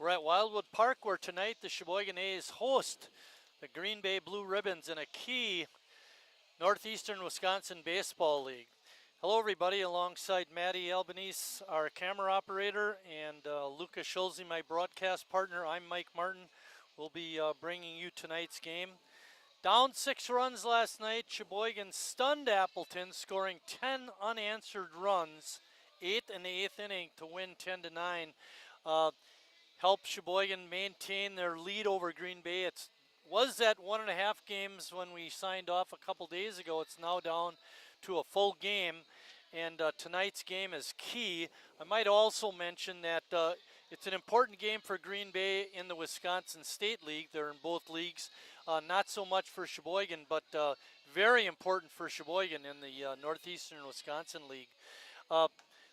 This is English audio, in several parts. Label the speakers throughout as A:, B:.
A: We're at Wildwood Park where tonight the Sheboygan A's host the Green Bay Blue Ribbons in a key Northeastern Wisconsin Baseball League. Hello everybody, alongside Maddie Albanese, our camera operator, and Lucas Schulze, my broadcast partner. I'm Mike Martin. We'll be bringing you tonight's game. Down 6 runs last night, Sheboygan stunned Appleton, scoring 10 unanswered runs, 8th and 8th inning to win 10-9. Help Sheboygan maintain their lead over Green Bay. It was at 1.5 games when we signed off a couple days ago. It's now down to a full game, and tonight's game is key. I might also mention that it's an important game for Green Bay in the Wisconsin State League. They're in both leagues. Not so much for Sheboygan, but very important for Sheboygan in the Northeastern Wisconsin League.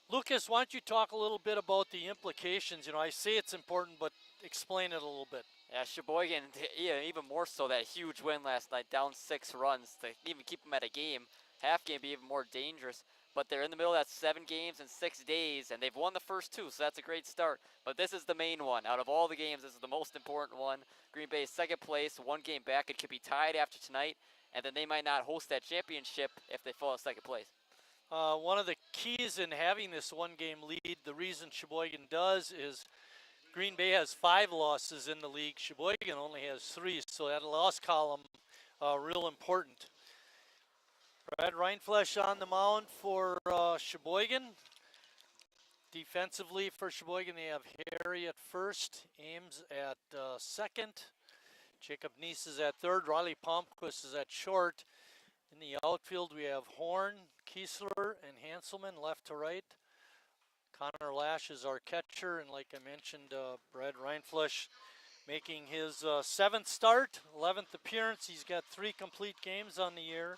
A: Lucas, why don't you talk a little bit about the implications? You know, I say it's important, but explain it a little bit.
B: Yeah, Sheboygan, even more so, that huge win last night, down 6 runs to even keep them at a game. Half game be even more dangerous. But they're in the middle of that 7 games in 6 days, and they've won the first 2, so that's a great start. But this is the main one. Out of all the games, this is the most important one. Green Bay is second place, 1 game back. It could be tied after tonight, and then they might not host that championship if they fall in second place.
A: One of the keys in having this 1-game lead, the reason Sheboygan does, is Green Bay has 5 losses in the league. Sheboygan only has 3, so that loss column real important. Brad Reinflesch on the mound for Sheboygan. Defensively for Sheboygan, they have Harry at first, Ames at second, Jacob Neese is at third, Riley Palmquist is at short. In the outfield, we have Horn, Kiesler, and Hanselman left to right. Connor Lash is our catcher, and like I mentioned, Brad Reinflesch making his 7th start, 11th appearance. He's got 3 complete games on the year.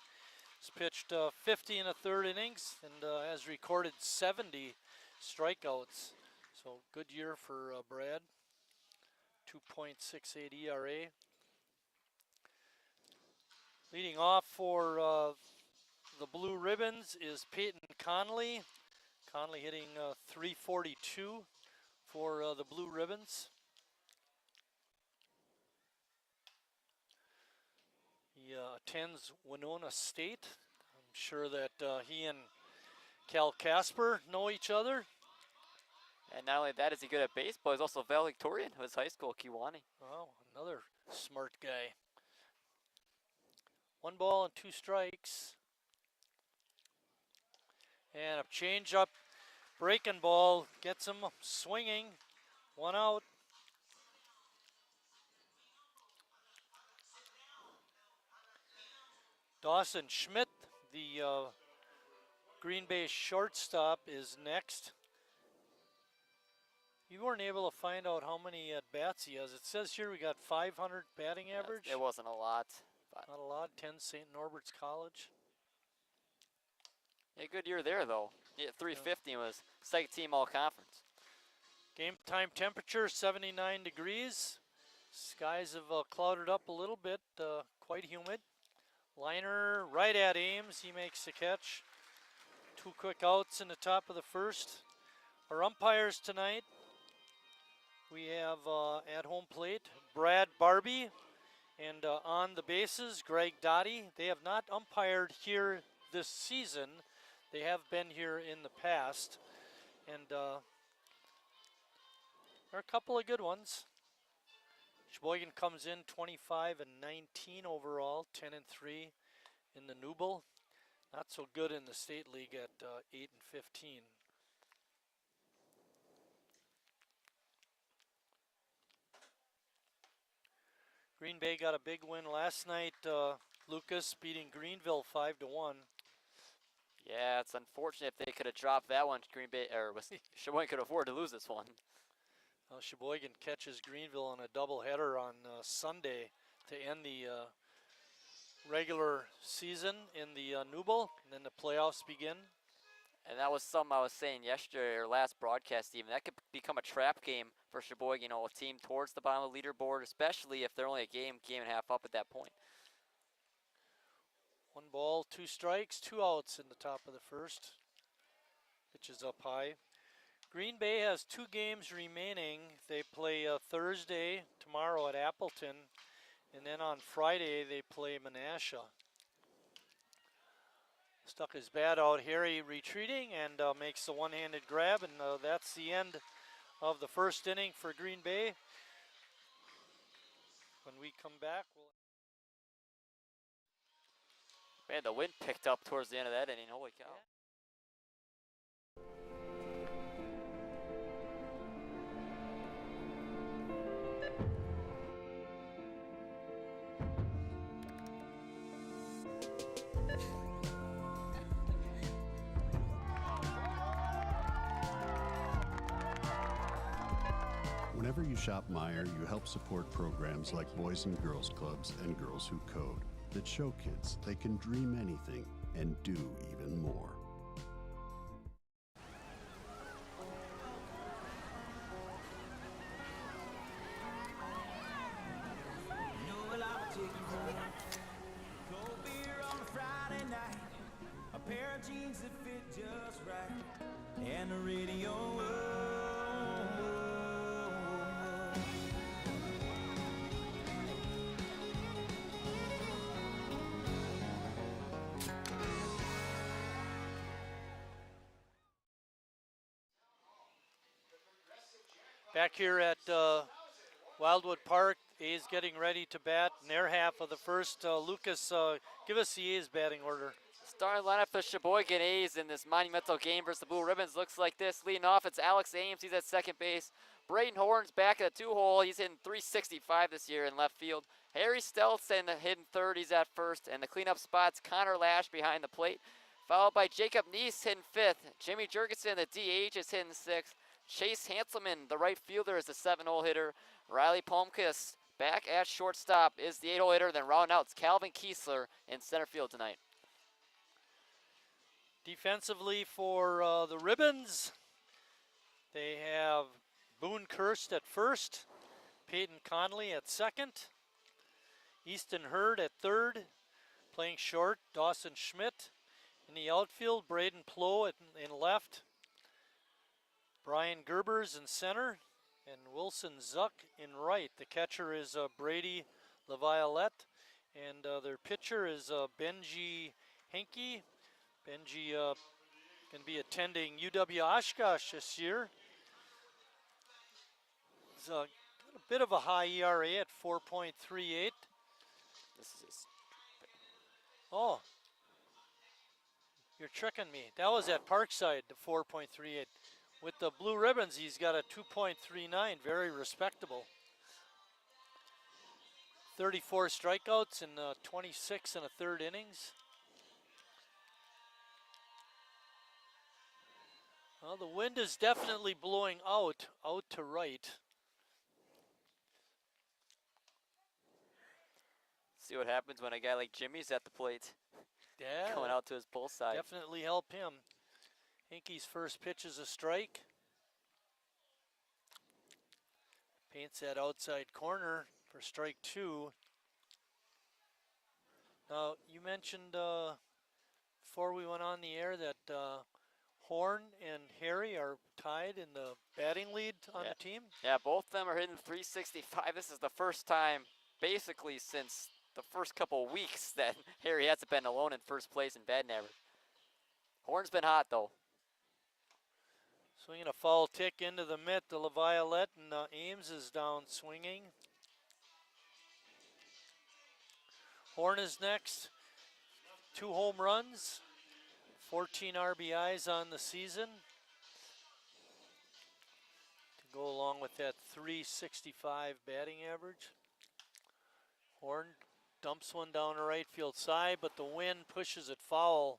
A: He's pitched 50 1/3 innings and has recorded 70 strikeouts. So good year for Brad. 2.68 ERA. Leading off for the Blue Ribbons is Peyton Conley. Conley hitting .342 for the Blue Ribbons. He attends Winona State. I'm sure that he and Cal Casper know each other.
B: And not only that is he good at baseball, he's also valedictorian of his high school, Kewanee.
A: Oh, another smart guy. 1 ball and 2 strikes. And a change-up breaking ball gets him swinging. 1 out. Dawson Schmidt, the Green Bay shortstop, is next. You weren't able to find out how many at-bats he has. It says here we got 500 batting average.
B: It wasn't a lot. But
A: not a lot. 10 St. Norbert's College.
B: Yeah, good year there, though. He hit .350 and was second team all-conference.
A: Game time temperature, 79 degrees. Skies have clouded up a little bit, quite humid. Liner right at Ames. He makes the catch. 2 quick outs in the top of the first. Our umpires tonight, we have at home plate Brad Barbie, and on the bases Greg Dottie. They have not umpired here this season. They have been here in the past, and there are a couple of good ones. Sheboygan comes in 25-19 overall, 10-3 in the Newble. Not so good in the state league at 8-15. Green Bay got a big win last night. Lucas beating Greenville 5-1.
B: Yeah, it's unfortunate if they could have dropped that one. Green Bay or Sheboygan could afford to lose this one.
A: Sheboygan catches Greenville on a doubleheader on Sunday to end the regular season in the Newble, and then the playoffs begin.
B: And that was something I was saying yesterday or last broadcast even. That could become a trap game for Sheboygan, you know, a team towards the bottom of the leaderboard, especially if they're only a game and a half up at that point.
A: 1 ball, 2 strikes, 2 outs in the top of the first. Pitches up high. Green Bay has 2 games remaining. They play Thursday, tomorrow at Appleton, and then on Friday they play Menasha. Stuck his bat out. Harry retreating and makes the one-handed grab, and that's the end of the first inning for Green Bay. When we come back,
B: Man, the wind picked up towards the end of that inning. Holy cow.
C: Whenever you shop Meijer, you help support programs like Boys and Girls Clubs and Girls Who Code that show kids they can dream anything and do even more.
D: Cold beer on a Friday night, a pair of jeans that fit just right, and the radio.
A: back here at Wildwood Park, A's getting ready to bat in their half of the first. Lucas, give us the A's batting order.
B: Starting lineup for Sheboygan A's in this monumental game versus the Blue Ribbons looks like this. Leading off, it's Alex Ames. He's at second base. Braden Horn's back at the 2-hole. He's hitting .365 this year in left field. Harry Stelz in the hitting third. He's at first. And the cleanup spot's Connor Lash behind the plate, followed by Jacob Neese hitting fifth. Jimmy Jurgensen, the DH, is hitting sixth. Chase Hanselman, the right fielder, is the 7-hole hitter. Riley Palmquist back at shortstop is the 8-hole hitter. Then rounding out, it's Calvin Kiesler in center field tonight.
A: Defensively for the Ribbons, they have Boone Kirst at first, Peyton Conley at second, Easton Hurd at third, playing short, Dawson Schmidt. In the outfield, Braden Plow in left, Brian Gerbers in center, and Wilson Zuck in right. The catcher is Brady LaViolette, and their pitcher is Benji Henke. Benji going to be attending UW Oshkosh this year. He's got a bit of a high ERA at 4.38.
B: This is
A: Oh, you're tricking me. That was at Parkside, the 4.38. With the Blue Ribbons, he's got a 2.39, very respectable. 34 strikeouts in 26 and a third innings. Well, the wind is definitely blowing out to right.
B: see what happens when a guy like Jimmy's at the plate.
A: Yeah,
B: Going out to his pull side.
A: definitely help him. Hinky's first pitch is a strike. Paints that outside corner for strike 2. Now, you mentioned before we went on the air that Horn and Harry are tied in the batting lead on the team.
B: Yeah, both of them are hitting .365. This is the first time, basically, since the first couple of weeks that Harry hasn't been alone in first place in batting average. Horn's been hot, though.
A: Swinging a foul tick into the mitt to LaViolette, and Ames is down swinging. Horn is next. 2 home runs, 14 RBIs on the season. To go along with that .365 batting average. Horn dumps one down the right field side, but the wind pushes it foul.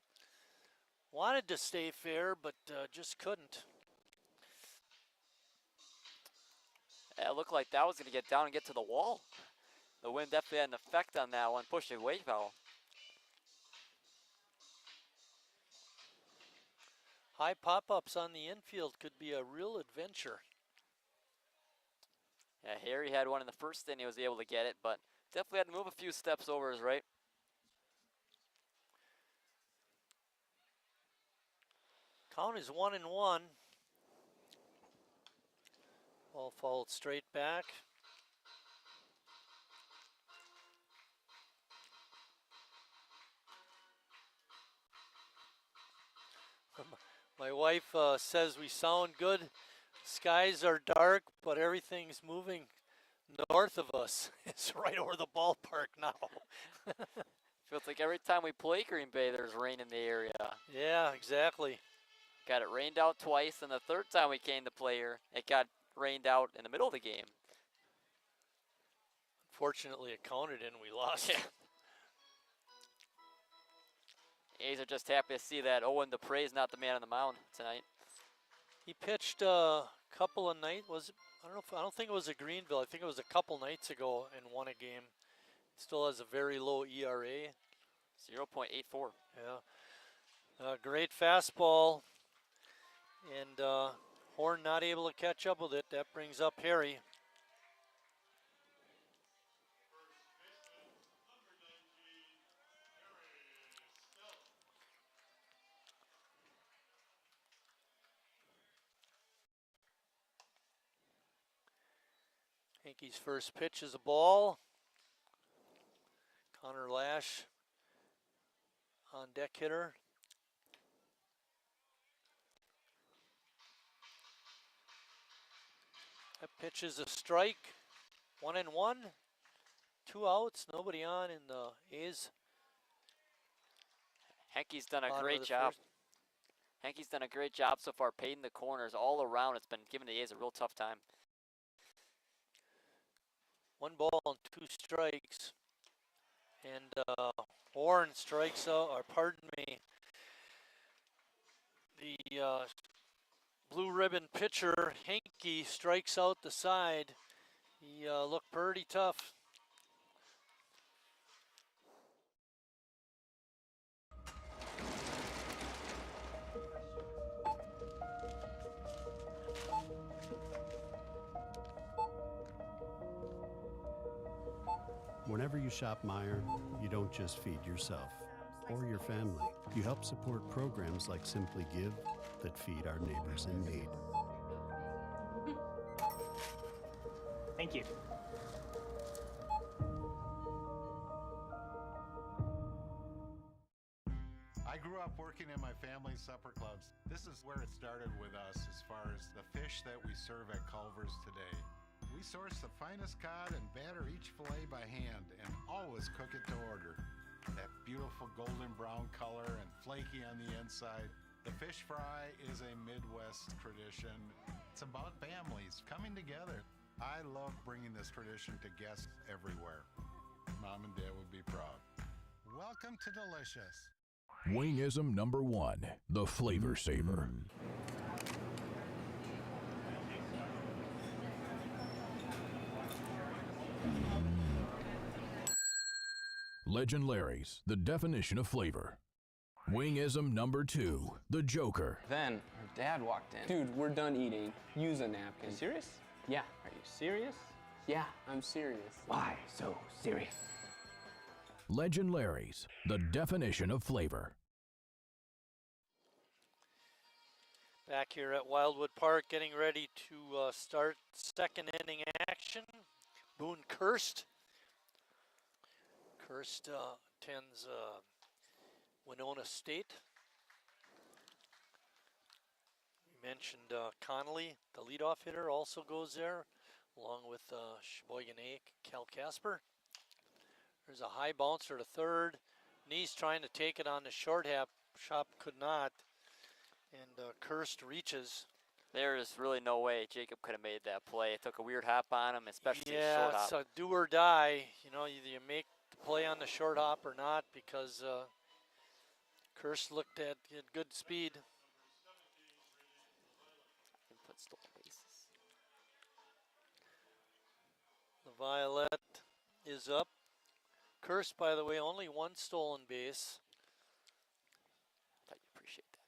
A: Wanted to stay fair, but just couldn't.
B: Yeah, it looked like that was going to get down and get to the wall. The wind definitely had an effect on that one, pushing away foul.
A: High pop-ups on the infield could be a real adventure.
B: Yeah, Harry had one in the first inning. He was able to get it, but definitely had to move a few steps over his right.
A: Count is 1-1. Ball fouled straight back. My wife says we sound good. Skies are dark, but everything's moving north of us. It's right over the ballpark now.
B: Feels like every time we play Green Bay, there's rain in the area.
A: Yeah, exactly.
B: Got it rained out twice, and the third time we came to play here, it got rained out in the middle of the game.
A: Fortunately, it counted and we lost.
B: Yeah. A's are just happy to see that Owen DePrey's not the man on the mound tonight.
A: He pitched a couple of nights. I don't think it was at Greenville. I think it was a couple nights ago and won a game. Still has a very low ERA.
B: 0.84.
A: Yeah. Great fastball. And Horn not able to catch up with it. That brings up Harry. Hankey's first pitch is a ball. Connor Lash on deck hitter. That pitch is a strike. 1-1. 2 outs. Nobody on in the A's.
B: Hankey's done a
A: bottom of
B: great
A: the
B: job.
A: first.
B: Hankey's done a great job so far, painting the corners all around. It's been giving the A's a real tough time.
A: 1 ball and 2 strikes. And Horn strikes out, or pardon me, the blue ribbon pitcher, Hankey, strikes out the side. He looked pretty tough.
C: Whenever you shop Meijer, you don't just feed yourself or your family. You help support programs like Simply Give that feed our neighbors in need.
E: Thank you.
F: I grew up working in my family's supper clubs. This is where it started with us as far as the fish that we serve at Culver's today. We source the finest cod and batter each fillet by hand and always cook it to order. That beautiful golden brown color and flaky on the inside. The fish fry is a Midwest tradition. It's about families coming together. I love bringing this tradition to guests everywhere. Mom and Dad would be proud. Welcome to Delicious.
G: Wingism number 1, the Flavor Saver. Legend Larry's, the definition of flavor. Wingism number 2, the Joker.
H: Then our dad walked in. Dude, we're done eating. Use a napkin.
E: You serious?
H: Yeah.
E: Are you serious?
H: Yeah, I'm serious.
E: Why so serious?
G: Legend Larry's, the definition of flavor.
A: Back here at Wildwood Park, getting ready to start second inning action. Boone Kirst. Kirst attends Winona State. We mentioned Connolly, the leadoff hitter, also goes there, along with Sheboygan A, Cal Casper. There's a high bouncer to third. Neese trying to take it on the short half. Shop could not. And Kirst reaches.
B: There is really no way Jacob could have made that play. It took a weird hop on him, especially
A: Yeah,
B: short hop.
A: it's a do or die. You know, either you make the play on the short hop or not, because Kirst looked at good speed.
B: Input stolen bases.
A: The Violet is up. Kirst, by the way, only 1 stolen base.
B: I thought you'd appreciate that.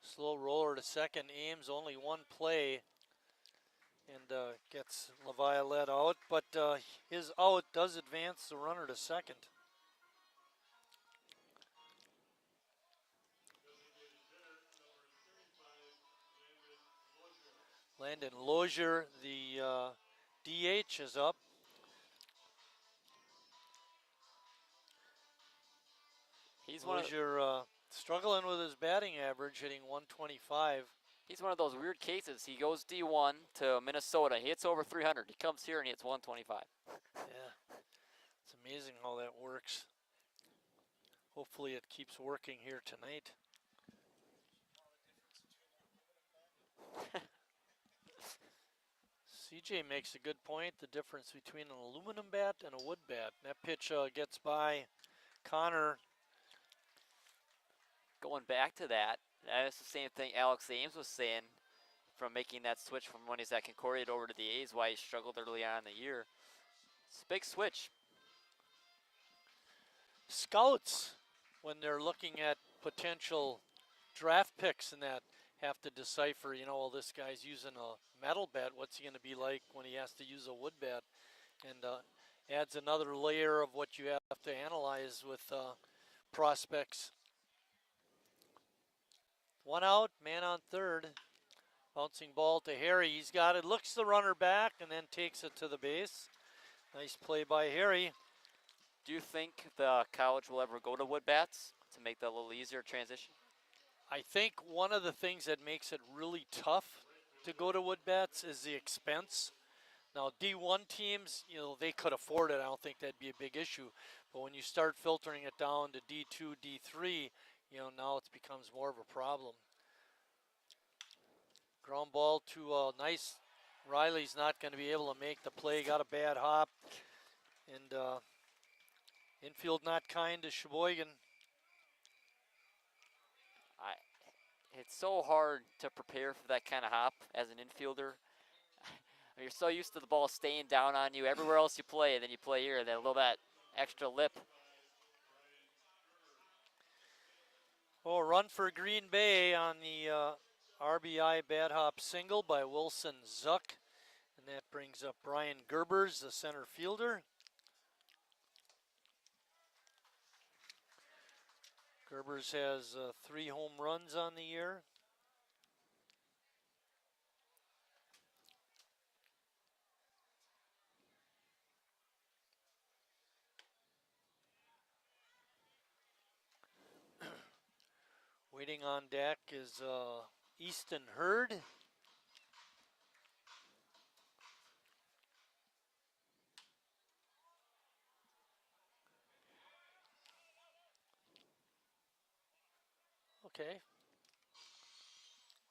A: Slow roller to second. Ames only 1 play and gets LaViolette out, but his out does advance the runner to second. Landon Lozier, the DH, is up.
B: He's
A: Lozier struggling with his batting average, hitting 125.
B: he's one of those weird cases. He goes D1 to Minnesota. He hits over 300. He comes here and he hits 125.
A: Yeah, it's amazing how that works. Hopefully it keeps working here tonight. CJ makes a good point, the difference between an aluminum bat and a wood bat. That pitch gets by Connor.
B: Going back to that, that's the same thing Alex Ames was saying from making that switch from when he's at Concordia over to the A's, why he struggled early on in the year. It's a big switch.
A: Scouts, when they're looking at potential draft picks and that, have to decipher, you know, well, this guy's using a metal bat. What's he going to be like when he has to use a wood bat? And adds another layer of what you have to analyze with prospects. One out, man on third. Bouncing ball to Harry. He's got it, looks the runner back, and then takes it to the base. Nice play by Harry.
B: Do you think the college will ever go to wood bats to make that a little easier transition?
A: I think one of the things that makes it really tough to go to wood bats is the expense. Now D1 teams, you know, they could afford it. I don't think that'd be a big issue. But when you start filtering it down to D2, D3, you know, now it becomes more of a problem. Ground ball to nice. Riley's not going to be able to make the play. Got a bad hop. And infield not kind to Sheboygan.
B: It's so hard to prepare for that kind of hop as an infielder. You're so used to the ball staying down on you everywhere else you play, and then you play here, and then a little that extra lip.
A: Oh, run for Green Bay on the RBI bad hop single by Wilson Zuck. And that brings up Brian Gerbers, the center fielder. Gerbers has 3 home runs on the year. Waiting on deck is Easton Hurd. Okay.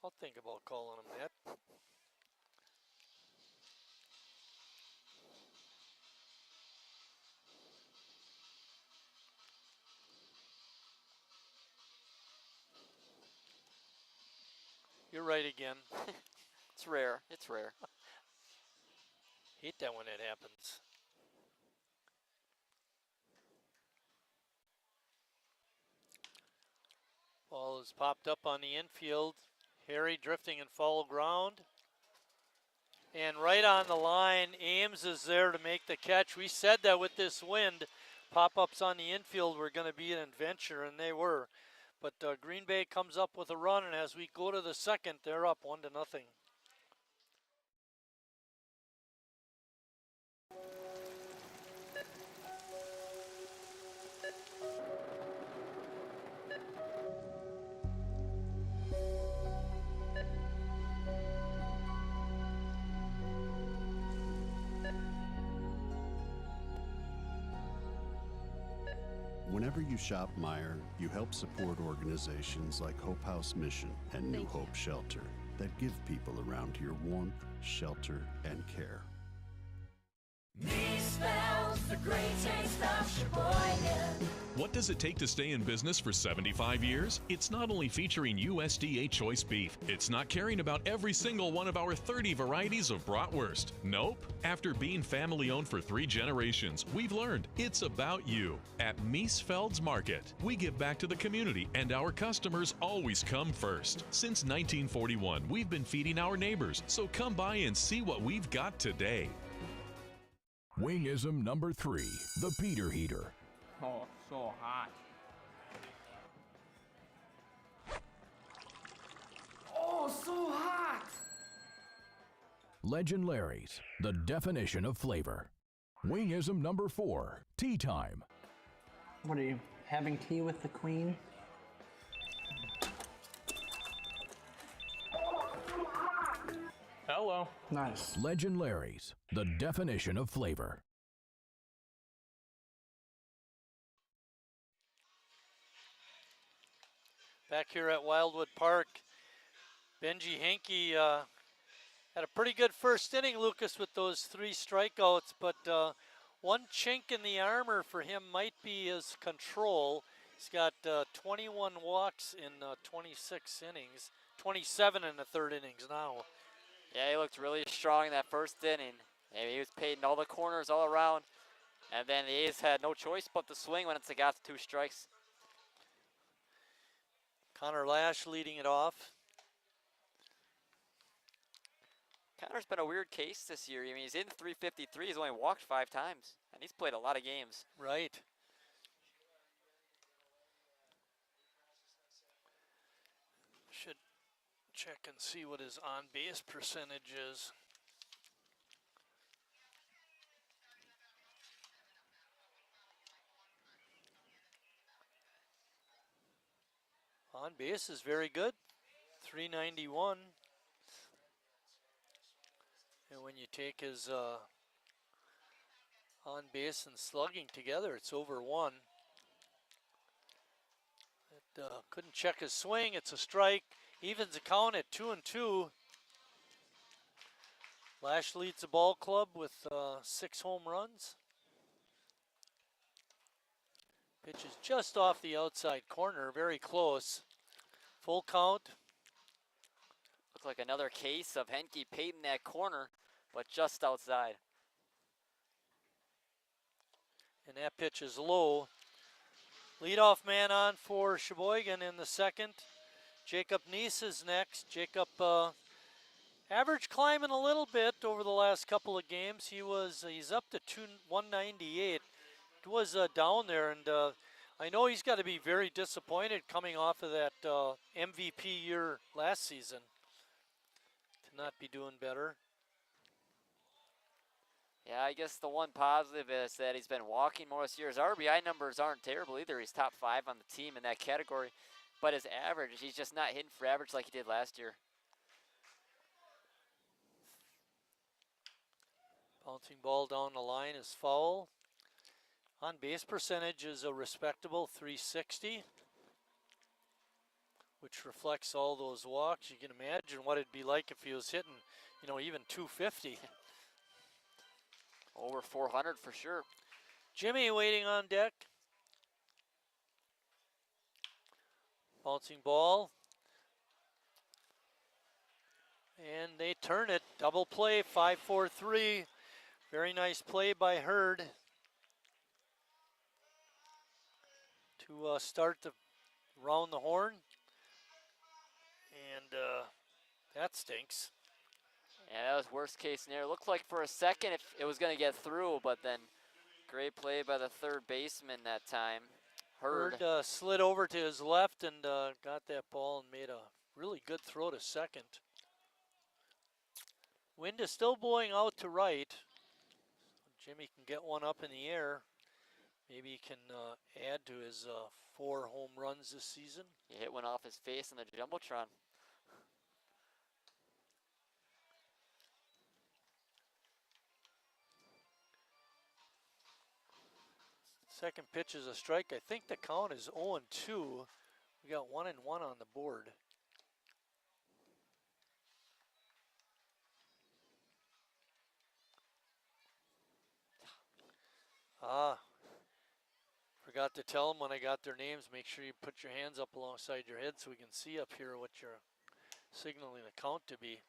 A: I'll think about calling him that. You're right again.
B: It's rare. It's rare.
A: Hate that when it happens. Ball is popped up on the infield. Harry drifting in foul ground. And right on the line, Ames is there to make the catch. We said that with this wind, pop-ups on the infield were going to be an adventure, and they were. But Green Bay comes up with a run, and as we go to the second, they're up 1-0.
C: Whenever you shop Meijer, you help support organizations like Hope House Mission and New Hope Shelter that give people around here warmth, shelter, and care.
D: Me spells the great taste of Sheboygan.
I: What does it take to stay in business for 75 years? It's not only featuring USDA choice beef. It's not caring about every single one of our 30 varieties of bratwurst. Nope. After being family owned for 3 generations, we've learned it's about you. At Miesfeld's Market, we give back to the community and our customers always come first. Since 1941, we've been feeding our neighbors, so come by and see what we've got today.
G: Wingism number 3, the Peter Heater.
H: Oh, so hot.
D: Oh, so hot!
G: Legend Larry's, the definition of flavor. Wingism number 4, tea time.
H: What are you, having tea with the queen?
E: Hello.
H: Nice.
G: Legend Larry's, the definition of flavor.
A: Back here at Wildwood Park, Benji Henke had a pretty good first inning, Lucas, with those 3 strikeouts, but one chink in the armor for him might be his control. He's got 21 walks in 26 innings, 27 in the 3rd innings now.
B: Yeah, he looked really strong in that first inning. And he was paid in all the corners all around. And then the A's had no choice but to swing when it's got to 2 strikes.
A: Connor Lash leading it off.
B: Connor's been a weird case this year. I mean, he's in 353. He's only walked 5 times. And he's played a lot of games.
A: Right. Should check and see what his on-base percentage is. On base is very good, 391. And when you take his on base and slugging together, it's over 1. It, couldn't check his swing. It's a strike. Evens the count at 2-2. Lash leads the ball club with 6 home runs. Pitch is just off the outside corner, very close. Full count.
B: Looks like another case of Henke painting that corner, but just outside.
A: And that pitch is low. Leadoff man on for Sheboygan in the 2nd. Jacob Neese is next. Jacob average climbing a little bit over the last couple of games. He's up to 198. It was down there, and I know he's got to be very disappointed coming off of that MVP year last season to not be doing better.
B: Yeah, I guess the one positive is that he's been walking more this year. His RBI numbers aren't terrible either. He's top 5 on the team in that category. But his average, he's just not hitting for average like he did last year.
A: Bouncing ball down the line is foul. On base percentage is a respectable 360, which reflects all those walks. You can imagine what it'd be like if he was hitting, even 250.
B: Over 400 for sure.
A: Jimmy waiting on deck. Bouncing ball. And they turn it. Double play, 5-4-3. Very nice play by Hurd to start the round the horn. And that stinks.
B: Yeah, that was worst case scenario. Looked like for a second if it was going to get through, but then great play by the 3rd baseman that time. Hurd
A: slid over to his left and got that ball and made a really good throw to 2nd. Wind is still blowing out to right. Jimmy can get one up in the air. Maybe he can add to his 4 home runs this season.
B: He hit one off his face in the Jumbotron.
A: Second pitch is a strike. I think the count is 0-2. We got 1-1 on the board. Forgot to tell them when I got their names, make sure you put your hands up alongside your head so we can see up here what you're signaling the count to be.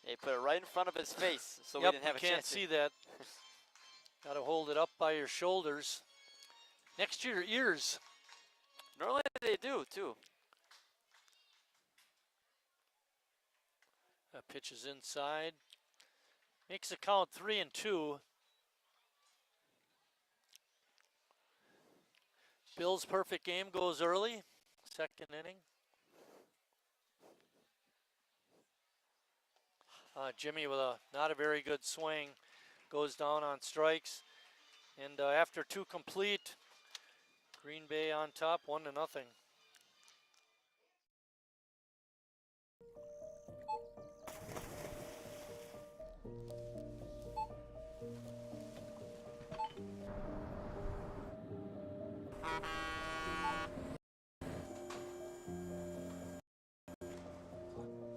B: They put it right in front of his face, so
A: Yep,
B: we didn't have a
A: can't
B: chance.
A: see that. Got to hold it up by your shoulders. Next to your ears.
B: Normally they do, too.
A: That pitch is inside. Makes the count 3-2. Bill's perfect game goes early, 2nd inning. Jimmy with not a very good swing goes down on strikes. And after 2 complete, Green Bay on top, 1-0.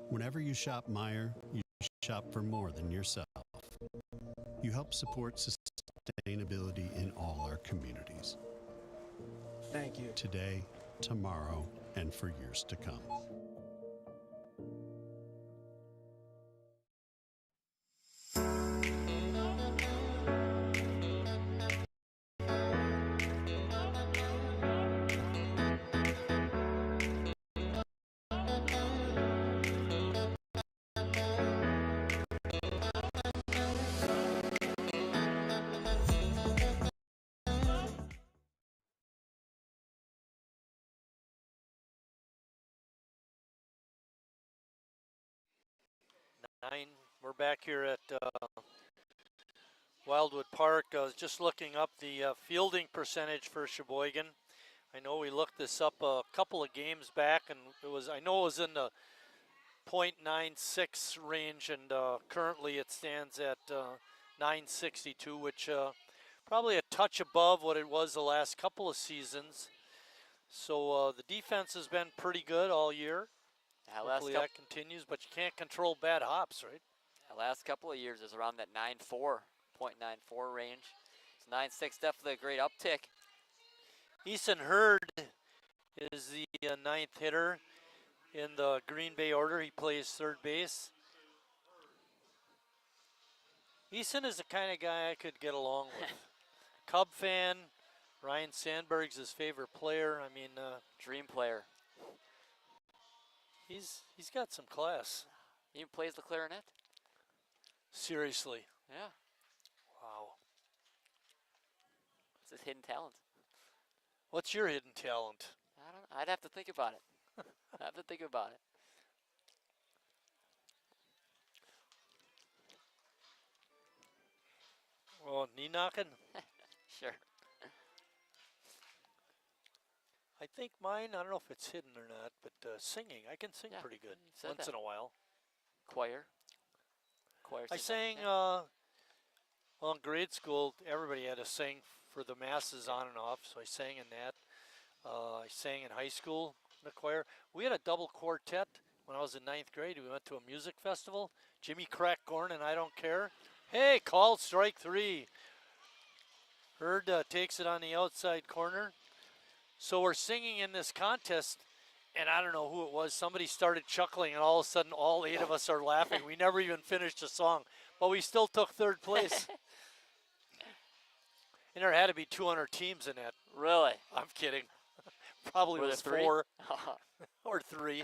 C: Whenever you shop Meijer, you shop for more than yourself. You help support sustainability in all our communities.
H: Thank you.
C: Today, tomorrow, and for years to come.
A: We're back here at Wildwood Park. I was just looking up the fielding percentage for Sheboygan. I know we looked this up a couple of games back, and I know it was in the .96 range, and currently it stands at .962, which probably a touch above what it was the last couple of seasons. So the defense has been pretty good all year. Hopefully that continues, but you can't control bad hops, right?
B: The last couple of years is around that 9.4 range. So 9.6 definitely a great uptick.
A: Eason Hurd is the 9th hitter in the Green Bay order. He plays third base. Eason is the kind of guy I could get along with. Cub fan. Ryan Sandberg's his favorite player. I mean,
B: dream player.
A: He's got some class.
B: He even plays the clarinet.
A: Seriously.
B: Yeah.
A: Wow.
B: It's his hidden talent.
A: What's your hidden talent?
B: I don't know. I'd have to think about it. I'd have to think about it.
A: Oh, knee knocking?
B: Sure.
A: I think mine, I don't know if it's hidden or not, but singing. I can sing pretty good once in a while.
B: Choir.
A: I sang, well, in grade school, everybody had to sing for the masses on and off, so I sang in that. I sang in high school in the choir. We had a double quartet when I was in 9th grade. We went to a music festival. Jimmy cracked corn and I Don't Care. Hey, called strike 3. Hurd takes it on the outside corner. So we're singing in this contest, and I don't know who it was. Somebody started chuckling, and all of a sudden, all 8 of us are laughing. We never even finished the song, but we still took 3rd place. And there had to be 200 teams in that.
B: Really?
A: I'm kidding. Probably was 4 or 3.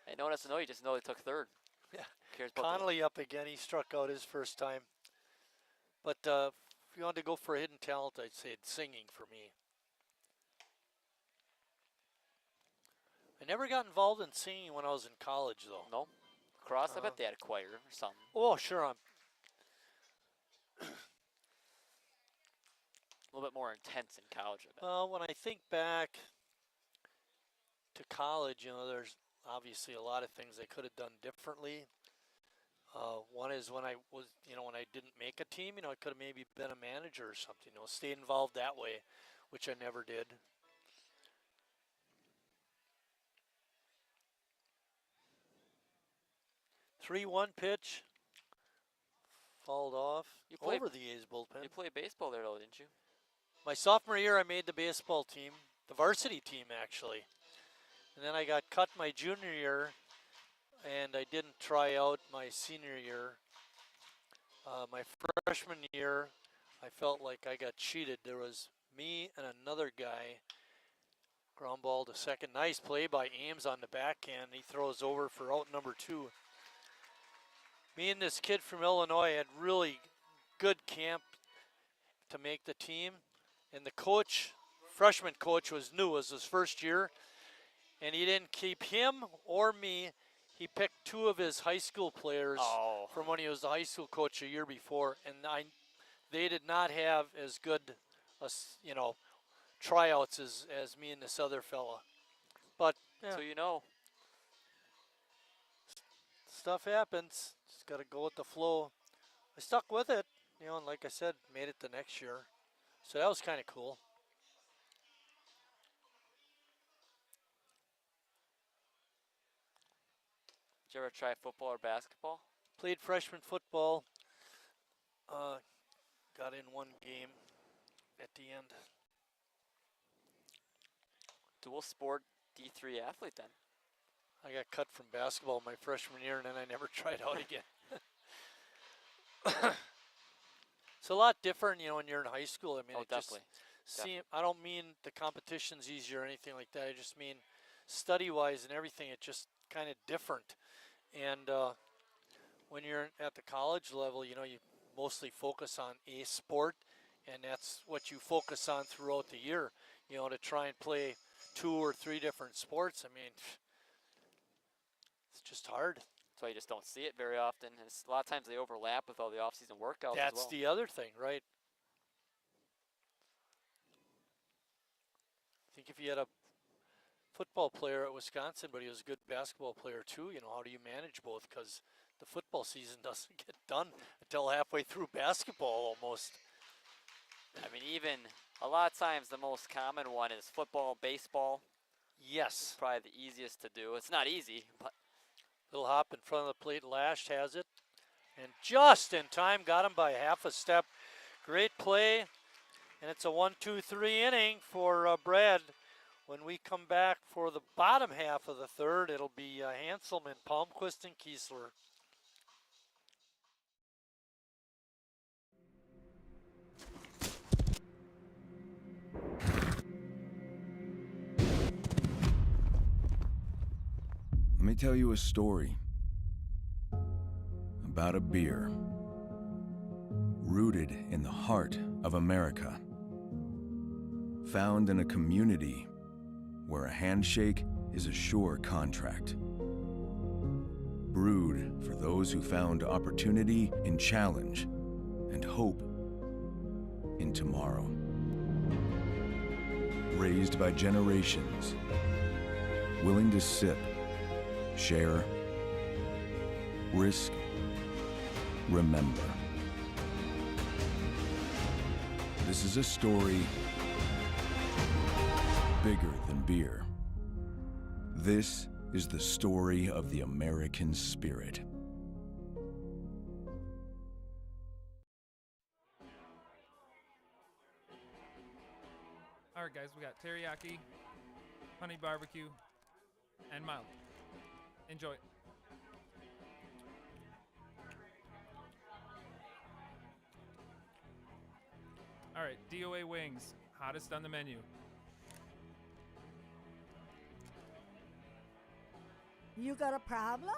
B: Hey, no one has to know. You just know they took 3rd.
A: Yeah. Connolly up again. He struck out his first time. But if you wanted to go for a hidden talent, I'd say it's singing for me. I never got involved in singing when I was in college, though.
B: No? Cross, I bet they had a choir or something.
A: Oh, sure.
B: A little bit more intense in college, I bet.
A: Well, when I think back to college, you know, there's obviously a lot of things I could have done differently. One is when I was, you know, when I didn't make a team, you know, I could have maybe been a manager or something, you know, stay involved that way, which I never did. Three-one pitch, fouled off over the A's bullpen.
B: You played baseball there, though, didn't you?
A: My sophomore year, I made the baseball team, the varsity team, actually. And then I got cut my junior year, and I didn't try out my senior year. My freshman year, I felt like I got cheated. There was me and another guy. Ground ball to second. Nice play by Ames on the backhand. He throws over for out number 2. Me and this kid from Illinois had really good camp to make the team. And the coach, freshman coach, was new. It was his first year. And he didn't keep him or me. he picked 2 of his high school players from when he was the high school coach a year before, and they did not have as good, tryouts as me and this other fella. But yeah,
B: So you know.
A: stuff happens. Just got to go with the flow. I stuck with it, and like I said, made it the next year. So that was kind of cool.
B: Did you ever try football or basketball?
A: Played freshman football. Got in 1 game at the end.
B: Dual sport D3 athlete then.
A: I got cut from basketball my freshman year, and then I never tried out again. It's a lot different, when you're in high school. I mean,
B: Definitely.
A: I don't mean the competition's easier or anything like that. I just mean study-wise and everything, it's just kind of different. And when you're at the college level, you mostly focus on a sport, and that's what you focus on throughout the year, to try and play 2 or 3 different sports. I mean, it's just hard.
B: That's why you just don't see it very often. And a lot of times they overlap with all the off-season workouts
A: That's
B: as well.
A: the other thing, right? I think if you had a football player at Wisconsin, but he was a good basketball player too, how do you manage both? Because the football season doesn't get done until halfway through basketball almost.
B: I mean, even a lot of times the most common one is football, baseball.
A: Yes.
B: Probably the easiest to do. It's not easy, but.
A: Little hop in front of the plate. Lash has it. And just in time, got him by half a step. Great play. And it's a 1-2-3 inning for Brad. When we come back for the bottom half of the third, it'll be Hanselman, Palmquist, and Kiesler.
J: Let me tell you a story about a beer rooted in the heart of America, found in a community where a handshake is a sure contract, brewed for those who found opportunity in challenge and hope in tomorrow, raised by generations, willing to sip, share, risk, remember. This is a story bigger than beer. This is the story of the American spirit.
K: All right, guys, we got teriyaki, honey barbecue, and mild. Enjoy. All right, DOA wings, hottest on the menu.
L: You got a problem?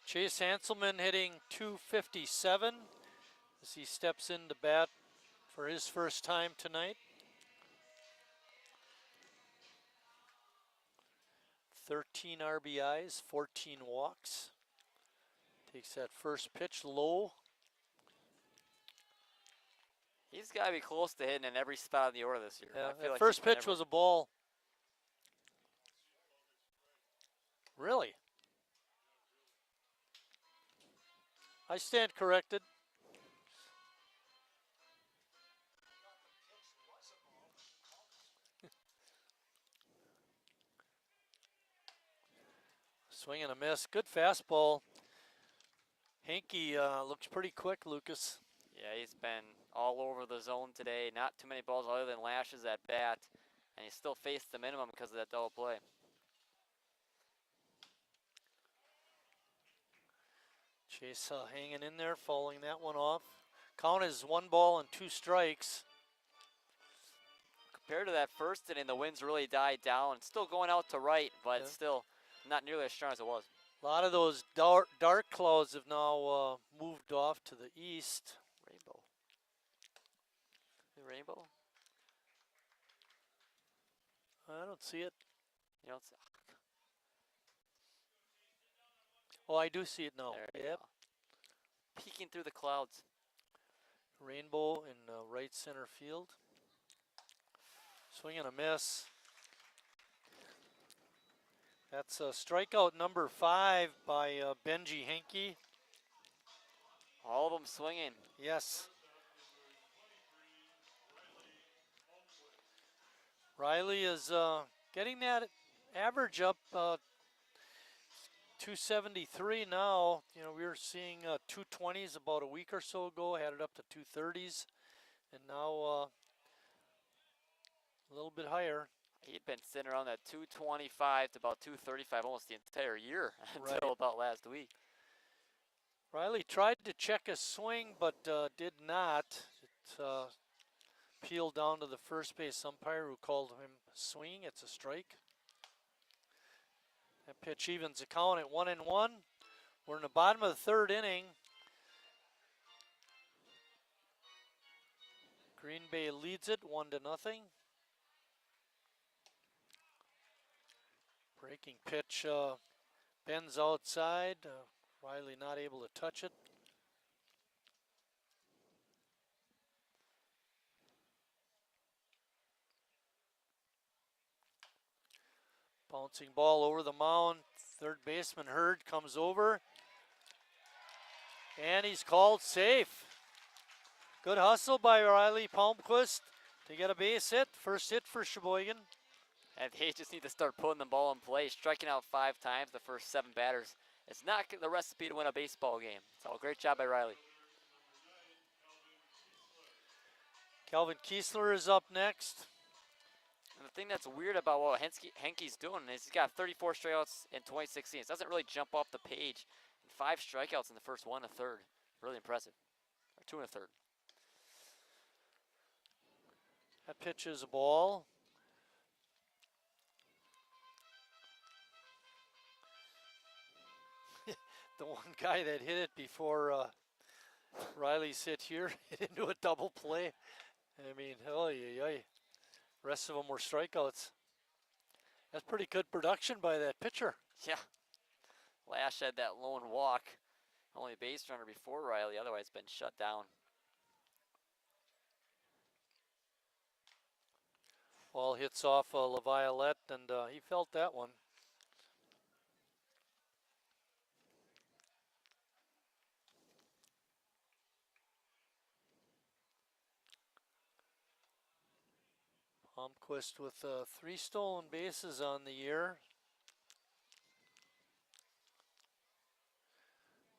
A: Chase Hanselman hitting .257 as he steps into bat for his first time tonight. 13 RBIs, 14 walks. Takes that first pitch low.
B: He's got to be close to hitting in every spot in the order this year.
A: Yeah,
B: I feel
A: that
B: like
A: first pitch was a ball. Really? I stand corrected. Swing and a miss. Good fastball. Hankey looks pretty quick, Lucas.
B: Yeah, he's been all over the zone today. Not too many balls other than lashes at bat. And he still faced the minimum because of that double play.
A: Chase hanging in there, fouling that one off. Count is 1 ball and 2 strikes.
B: Compared to that first inning, the winds really died down. It's still going out to right, but it's still not nearly as strong as it was.
A: A lot of those dark clouds have now moved off to the east.
B: Rainbow. The rainbow?
A: I don't see it.
B: You don't see,
A: Oh, I do see it now.
B: there you
A: Yep.
B: go. Peeking through the clouds.
A: Rainbow in right center field. Swing and a miss. That's strikeout number 5 by Benji Henke.
B: All of them swinging.
A: Yes. Riley is getting that average up 273 now. You know, we were seeing 220s about a week or so ago, had it up to 230s, and now a little bit higher.
B: He'd been sitting around that 225 to about 235 almost the entire year until
A: Right.
B: about last week.
A: Riley tried to check his swing, but did not. It peeled down to the first base umpire who called him swinging. It's a strike. That pitch evens the count at 1-1. We're in the bottom of the third inning. Green Bay leads it 1-0. Breaking pitch bends outside. Riley not able to touch it. Bouncing ball over the mound. Third baseman Hurd comes over. And he's called safe. Good hustle by Riley Palmquist to get a base hit. First hit for Sheboygan.
B: And they just need to start putting the ball in play. Striking out 5 times the first 7 batters. It's not the recipe to win a baseball game. So great job by Riley.
A: Calvin Kiesler is up next.
B: And the thing that's weird about what Henke's doing is he's got 34 strikeouts in 2016. It doesn't really jump off the page. And 5 strikeouts in the first 1 1/3. Really impressive. Or 2 1/3.
A: That pitch is a ball. The one guy that hit it before Riley's hit here hit into a double play. I mean, oh yeah. Rest of them were strikeouts. That's pretty good production by that pitcher.
B: Yeah. Lash had that lone walk. Only a base runner before Riley, otherwise been shut down.
A: Ball hits off LaViolette, and he felt that one. Palmquist with 3 stolen bases on the year.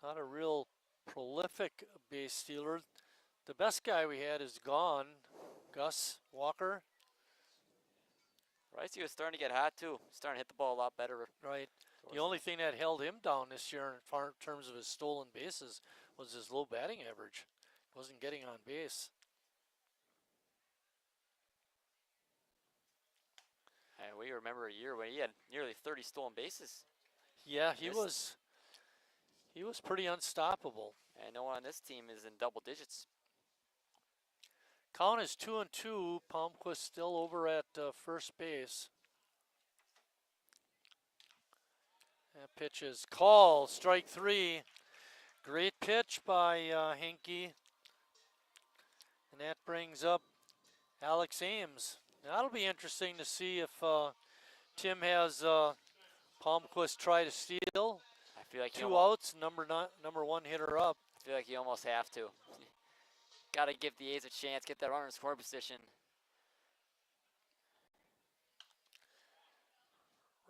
A: Not a real prolific base stealer. The best guy we had is gone, Gus Walker.
B: Rice was starting to get hot too. Starting to hit the ball a lot better.
A: Right. The only thing that held him down this year in terms of his stolen bases was his low batting average. Wasn't getting on base.
B: And we remember a year when he had nearly 30 stolen bases.
A: Yeah, he was pretty unstoppable.
B: And no one on this team is in double digits.
A: Count is 2-2. Palmquist still over at first base. That pitch is called. Strike 3. Great pitch by Henke. And that brings up Alex Ames. That'll be interesting to see if Tim has Palmquist try to steal.
B: I feel like
A: 2 outs, number 1 hitter up.
B: I feel like you almost have to. Got to give the A's a chance, get that runner in scoring position.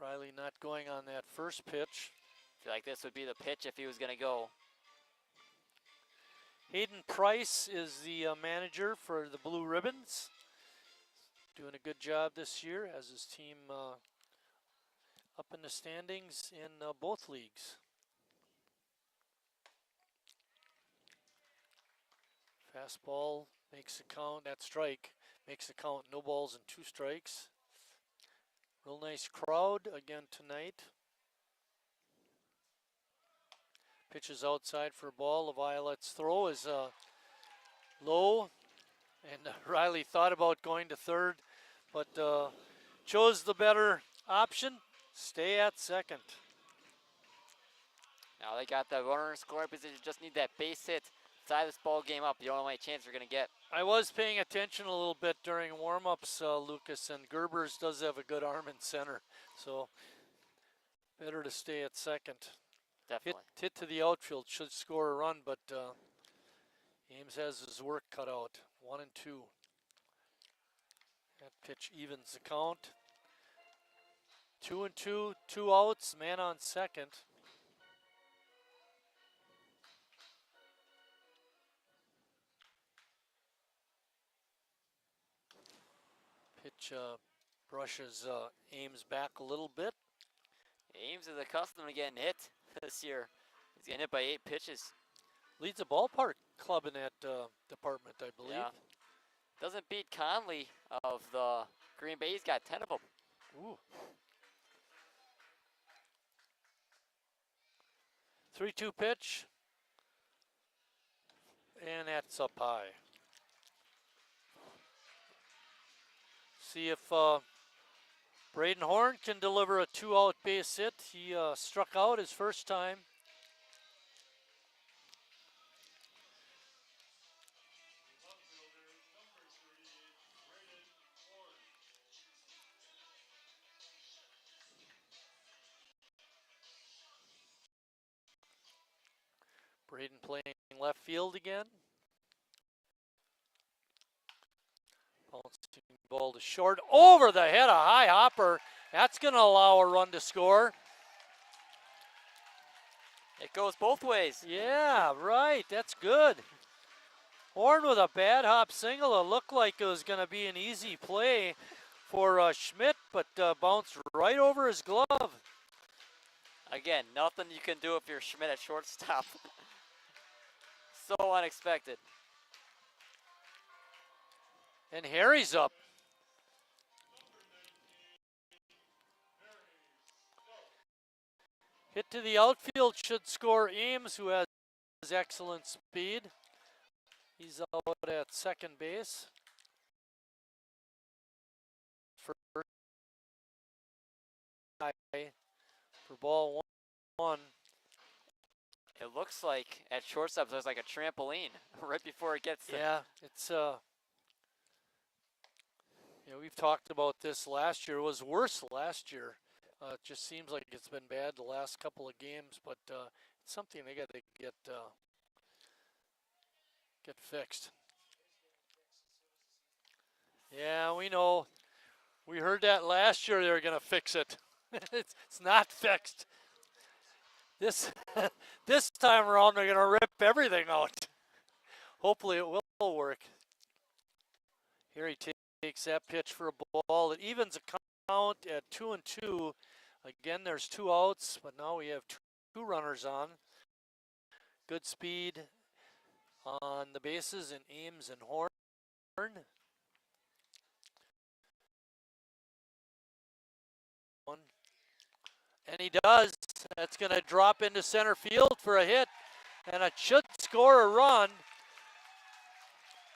A: Riley not going on that first pitch.
B: I feel like this would be the pitch if he was going to go.
A: Hayden Price is the manager for the Blue Ribbons. Doing a good job this year as his team up in the standings in both leagues. Fastball makes the count, that strike makes the count, no balls and 2 strikes. Real nice crowd again tonight. Pitches outside for a ball. LaViolette's throw is low, and Riley thought about going to third, but chose the better option. Stay at second.
B: Now they got the runner in scoring position. Just need that base hit. Tie this ball game up. The only chance you're going to get.
A: I was paying attention a little bit during warm-ups, Lucas, and Gerbers does have a good arm in center. So better to stay at second.
B: Definitely.
A: Hit to the outfield, should score a run, but Ames has his work cut out. 1 and 2. That pitch evens the count. 2 and 2, 2 outs, man on second. Pitch brushes Ames back a little bit.
B: Ames is accustomed to getting hit this year. He's getting hit by 8 pitches.
A: Leads a ballpark club in that department, I believe.
B: Yeah. Doesn't beat Conley of the Green Bay. He's got 10 of them.
A: Ooh. 3-2 pitch. And that's up high. See if Braden Horn can deliver a 2-out base hit. He struck out his first time. Braden playing left field again. Bouncing ball to short. Over the head, a high hopper. That's going to allow a run to score.
B: It goes both ways.
A: Yeah, right. That's good. Horn with a bad hop single. It looked like it was going to be an easy play for Schmidt, but bounced right over his glove.
B: Again, nothing you can do if you're Schmidt at shortstop. So unexpected.
A: And Harry's up. Hit to the outfield should score Ames, who has excellent speed. He's out at second base. For ball one.
B: It looks like at shortstop there's like a trampoline right before it gets there.
A: Yeah, it's we've talked about this last year. It was worse last year. It just seems like it's been bad the last couple of games, but it's something they got to get fixed. Yeah, we know. We heard that last year they were going to fix it. It's not fixed. This this time around they're going to rip everything out. Hopefully it will work. Here he takes that pitch for a ball. It evens a count at 2 and 2. Again, there's 2 outs, but now we have two runners on. Good speed on the bases in Ames and Horn. And he does. That's going to drop into center field for a hit, and it should score a run.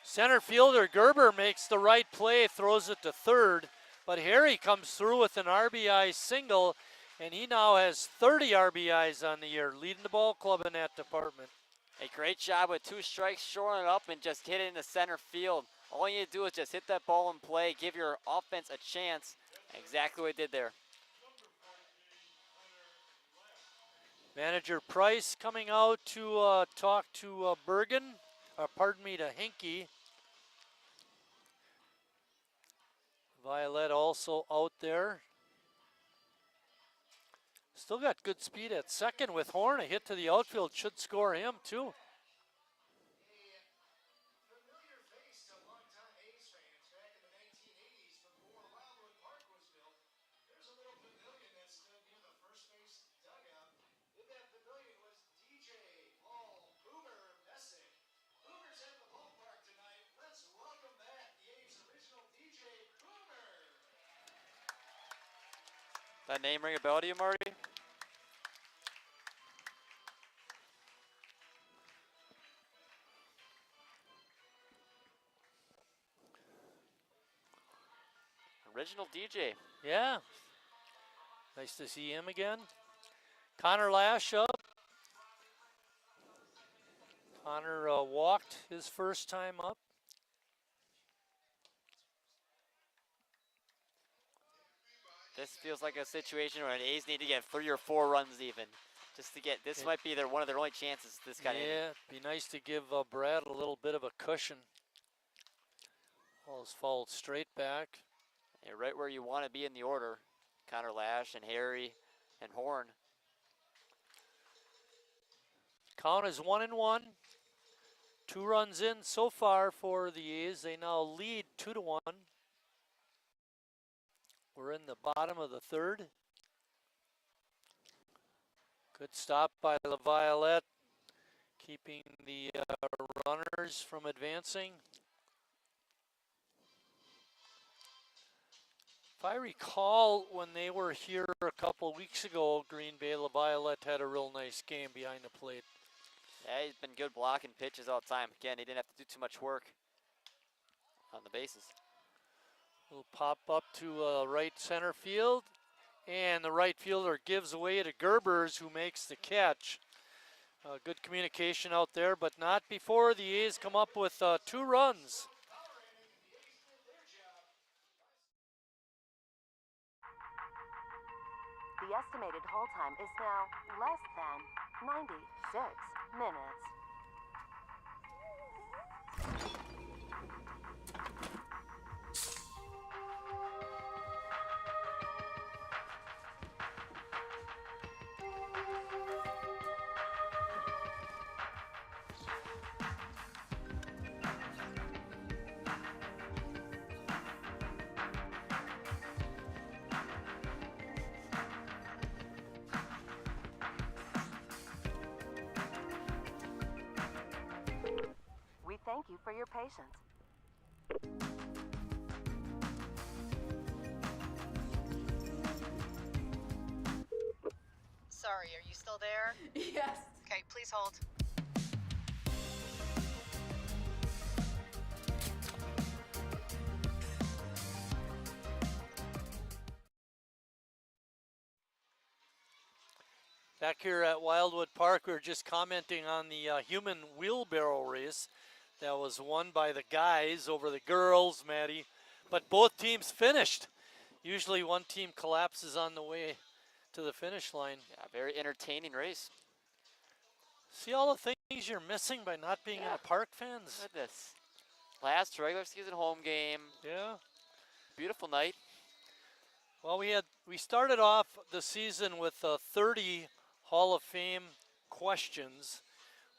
A: Center fielder Gerber makes the right play, throws it to third, but Harry comes through with an RBI single, and he now has 30 RBIs on the year, leading the ball club in that department.
B: A great job with 2 strikes, shoring it up and just hit it into center field. All you need to do is just hit that ball in play, give your offense a chance. Exactly what he did there.
A: Manager Price coming out to talk to Bergen, to Hinkie. Violet also out there. Still got good speed at second with Horn. A hit to the outfield should score him too.
B: That name ring a bell to you, Marty? Original DJ.
A: Yeah. Nice to see him again. Connor Lash up. Connor walked his first time up.
B: This feels like a situation where the A's need to get 3 or 4 runs even. Just to get, this might be one of their only chances this kind of inning.
A: Yeah, it'd be nice to give Brad a little bit of a cushion. Ball's fouled straight back.
B: Yeah, right where you want to be in the order. Connor Lash and Harry and Horn.
A: Count is 1-1. 2 runs in so far for the A's. They now lead 2-1. We're in the bottom of the third. Good stop by LaViolette, keeping the runners from advancing. If I recall, when they were here a couple weeks ago, Green Bay, LaViolette had a real nice game behind the plate.
B: Yeah, he's been good blocking pitches all the time. Again, he didn't have to do too much work on the bases.
A: Little pop up to right center field, and the right fielder gives away to Gerbers, who makes the catch. Good communication out there, but not before the A's come up with 2 runs.
M: The estimated hold time is now less than 96 minutes. We thank you for your patience.
N: Sorry, are you still there?
O: Yes.
N: Okay, please hold.
A: Back here at Wildwood Park, we were just commenting on the human wheelbarrow race that was won by the guys over the girls, Maddie. But both teams finished. Usually one team collapses on the way to the finish line.
B: Yeah, very entertaining race.
A: See all the things you're missing by not being in a park, fans?
B: Goodness. Last regular season home game.
A: Yeah.
B: Beautiful night.
A: Well, we started off the season with 30 Hall of Fame questions.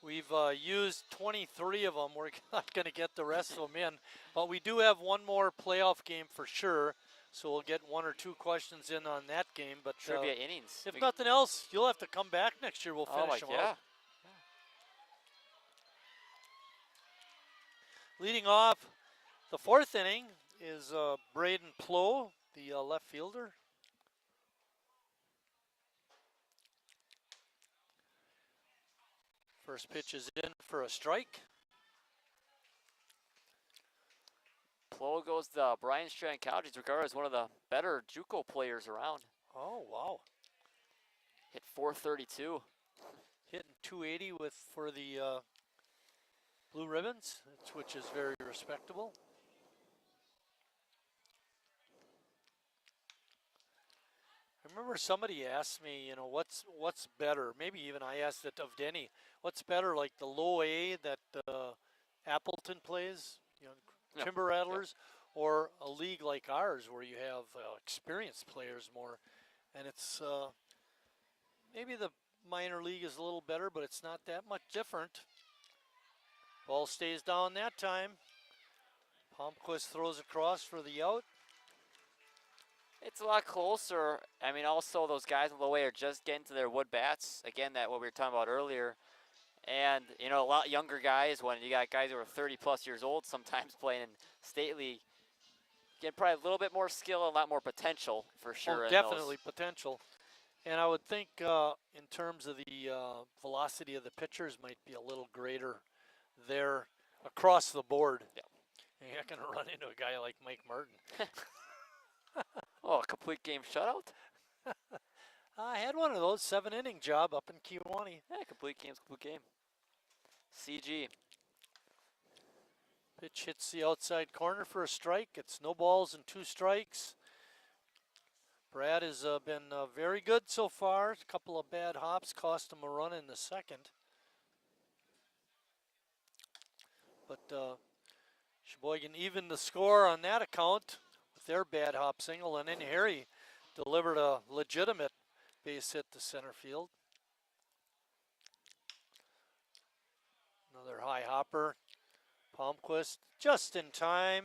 A: We've used 23 of them. We're not going to get the rest of them in, but we do have one more playoff game for sure. So we'll get 1 or 2 questions in on that game. But
B: Trivia innings.
A: If nothing else, you'll have to come back next year. We'll finish them
B: yeah.
A: out. Leading off the 4th inning is Braden Plow, the left fielder. First pitch is in for a strike.
B: Plow goes to Brian Strand College. He's regarded as one of the better JUCO players around.
A: Oh, wow.
B: Hit .432.
A: Hitting .280 for the Blue Ribbons, which is very respectable. I remember somebody asked me, you know, what's better? Maybe even I asked it of Denny. What's better, like the low A that Appleton plays, you know, Timber Rattlers, or a league like ours where you have experienced players more? And it's maybe the minor league is a little better, but it's not that much different. Ball stays down that time. Palmquist throws across for the out.
B: It's a lot closer. I mean, also those guys in low A are just getting to their wood bats. Again, that what we were talking about earlier. And, you know, a lot younger guys, when you got guys who are 30 plus years old sometimes playing in state league, get probably a little bit more skill and a lot more potential for sure.
A: Oh, definitely potential. And I would think in terms of the velocity of the pitchers might be a little greater there across the board.
B: Yeah.
A: You're not going to run into a guy like Mike Martin.
B: Oh, a complete game shutout?
A: I had one of those 7-inning job up in Kiwanee.
B: Yeah, complete game's complete game. CG.
A: Pitch hits the outside corner for a strike. It's no balls and 2 strikes. Brad has been very good so far. A couple of bad hops cost him a run in the second. But Sheboygan evened the score on that account with their bad hop single, and then Harry delivered a legitimate base hit to center field. Another high hopper. Palmquist just in time.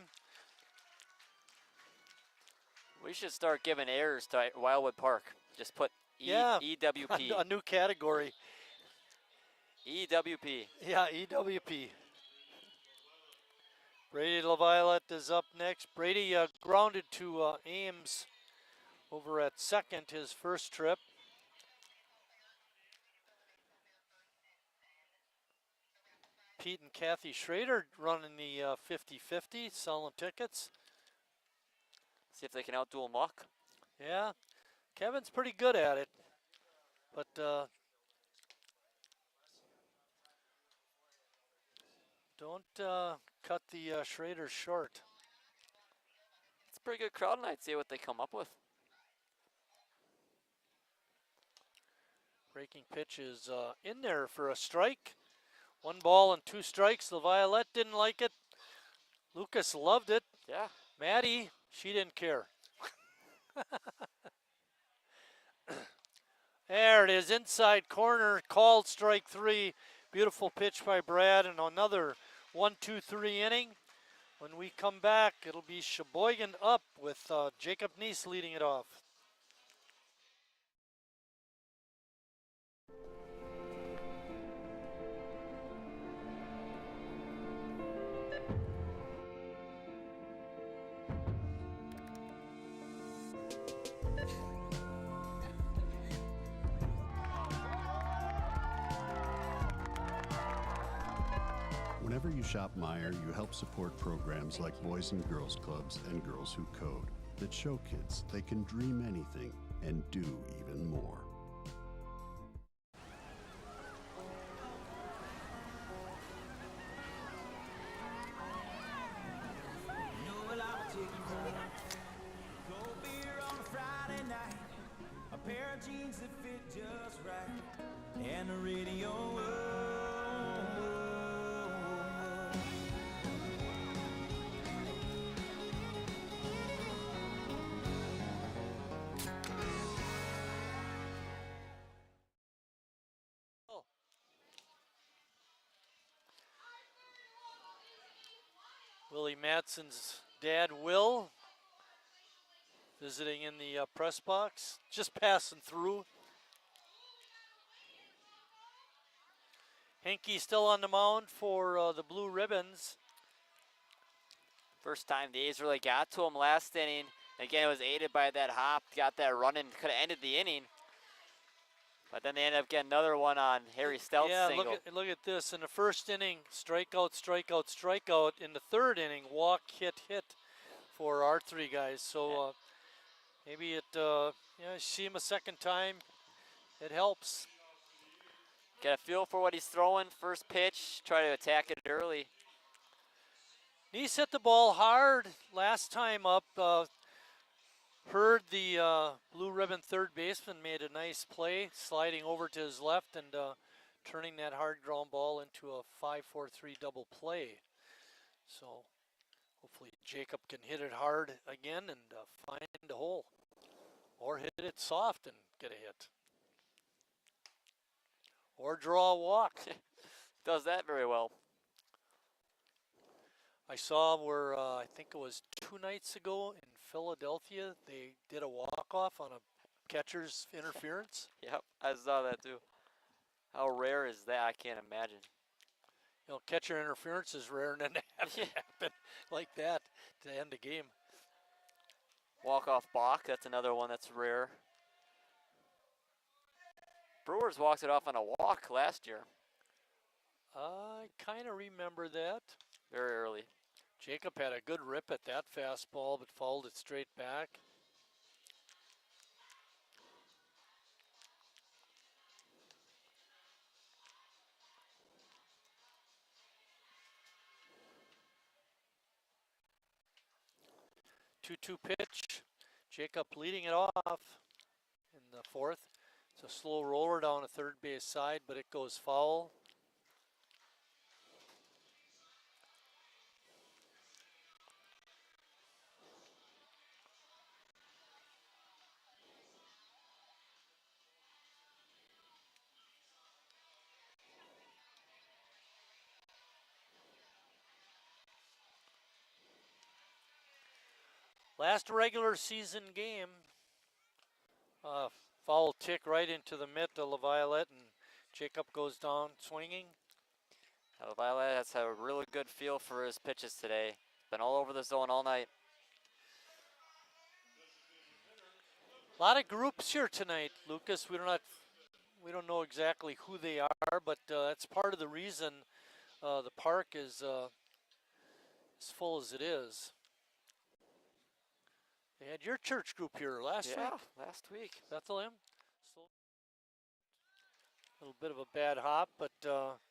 B: We should start giving errors to Wildwood Park. Just put EWP.
A: A new category.
B: EWP.
A: Yeah, EWP. Brady LaViolette is up next. Brady grounded to Ames over at second his first trip. Pete and Kathy Schrader running the 50-50, selling tickets.
B: See if they can outduel Muck.
A: Yeah, Kevin's pretty good at it, but don't cut the Schraders short.
B: It's a pretty good crowd tonight. See what they come up with.
A: Breaking pitch is in there for a strike. 1 ball and 2 strikes. LaViolette didn't like it. Lucas loved it.
B: Yeah.
A: Maddie, she didn't care. There it is, inside corner, called strike 3. Beautiful pitch by Brad, and another 1-2-3 inning. When we come back, it'll be Sheboygan up with Jacob Neese leading it off.
C: Whenever you shop Meijer, you help support programs like Boys and Girls Clubs and Girls Who Code that show kids they can dream anything and do even more.
D: Well, I'll take you home. Cold beer on a Friday night. A pair of jeans that fit just right. And the radio.
A: Willie Matson's dad, Will, visiting in the press box, just passing through. Henke still on the mound for the Blue Ribbons.
B: First time the A's really got to him last inning. Again, it was aided by that hop. Got that running, could have ended the inning. But then they ended up getting another one on Harry Stout's single.
A: Look at this. In the first inning, strikeout, strikeout, strikeout. In the third inning, walk, hit for our 3 guys. So maybe it, see him a second time, it helps.
B: Get a feel for what he's throwing. First pitch, try to attack it early.
A: Neese hit the ball hard last time up. Heard the Blue Ribbon third baseman made a nice play, sliding over to his left and turning that hard ground ball into a 5-4-3 double play. So hopefully Jacob can hit it hard again and find a hole, or hit it soft and get a hit, or draw a walk.
B: Does that very well.
A: I saw where I think it was 2 nights ago in Philadelphia, they did a walk-off on a catcher's interference.
B: Yep, I saw that too. How rare is that? I can't imagine.
A: You know, catcher interference is rare, and then to have it happen like that to end the game.
B: Walk-off balk, that's another one that's rare. Brewers walked it off on a walk last year.
A: I kind of remember that.
B: Very early.
A: Jacob had a good rip at that fastball, but fouled it straight back. 2-2 pitch. Jacob leading it off in the fourth. It's a slow roller down the third base side, but it goes foul. Last regular season game. Foul tick right into the mitt of LaViolette, and Jacob goes down swinging.
B: LaViolette has had a really good feel for his pitches today. Been all over the zone all night.
A: A lot of groups here tonight, Lucas. We don't know exactly who they are, but that's part of the reason the park is as full as it is. They had your church group here last week.
B: Yeah, last week.
A: Bethlehem. A little bit of a bad hop, but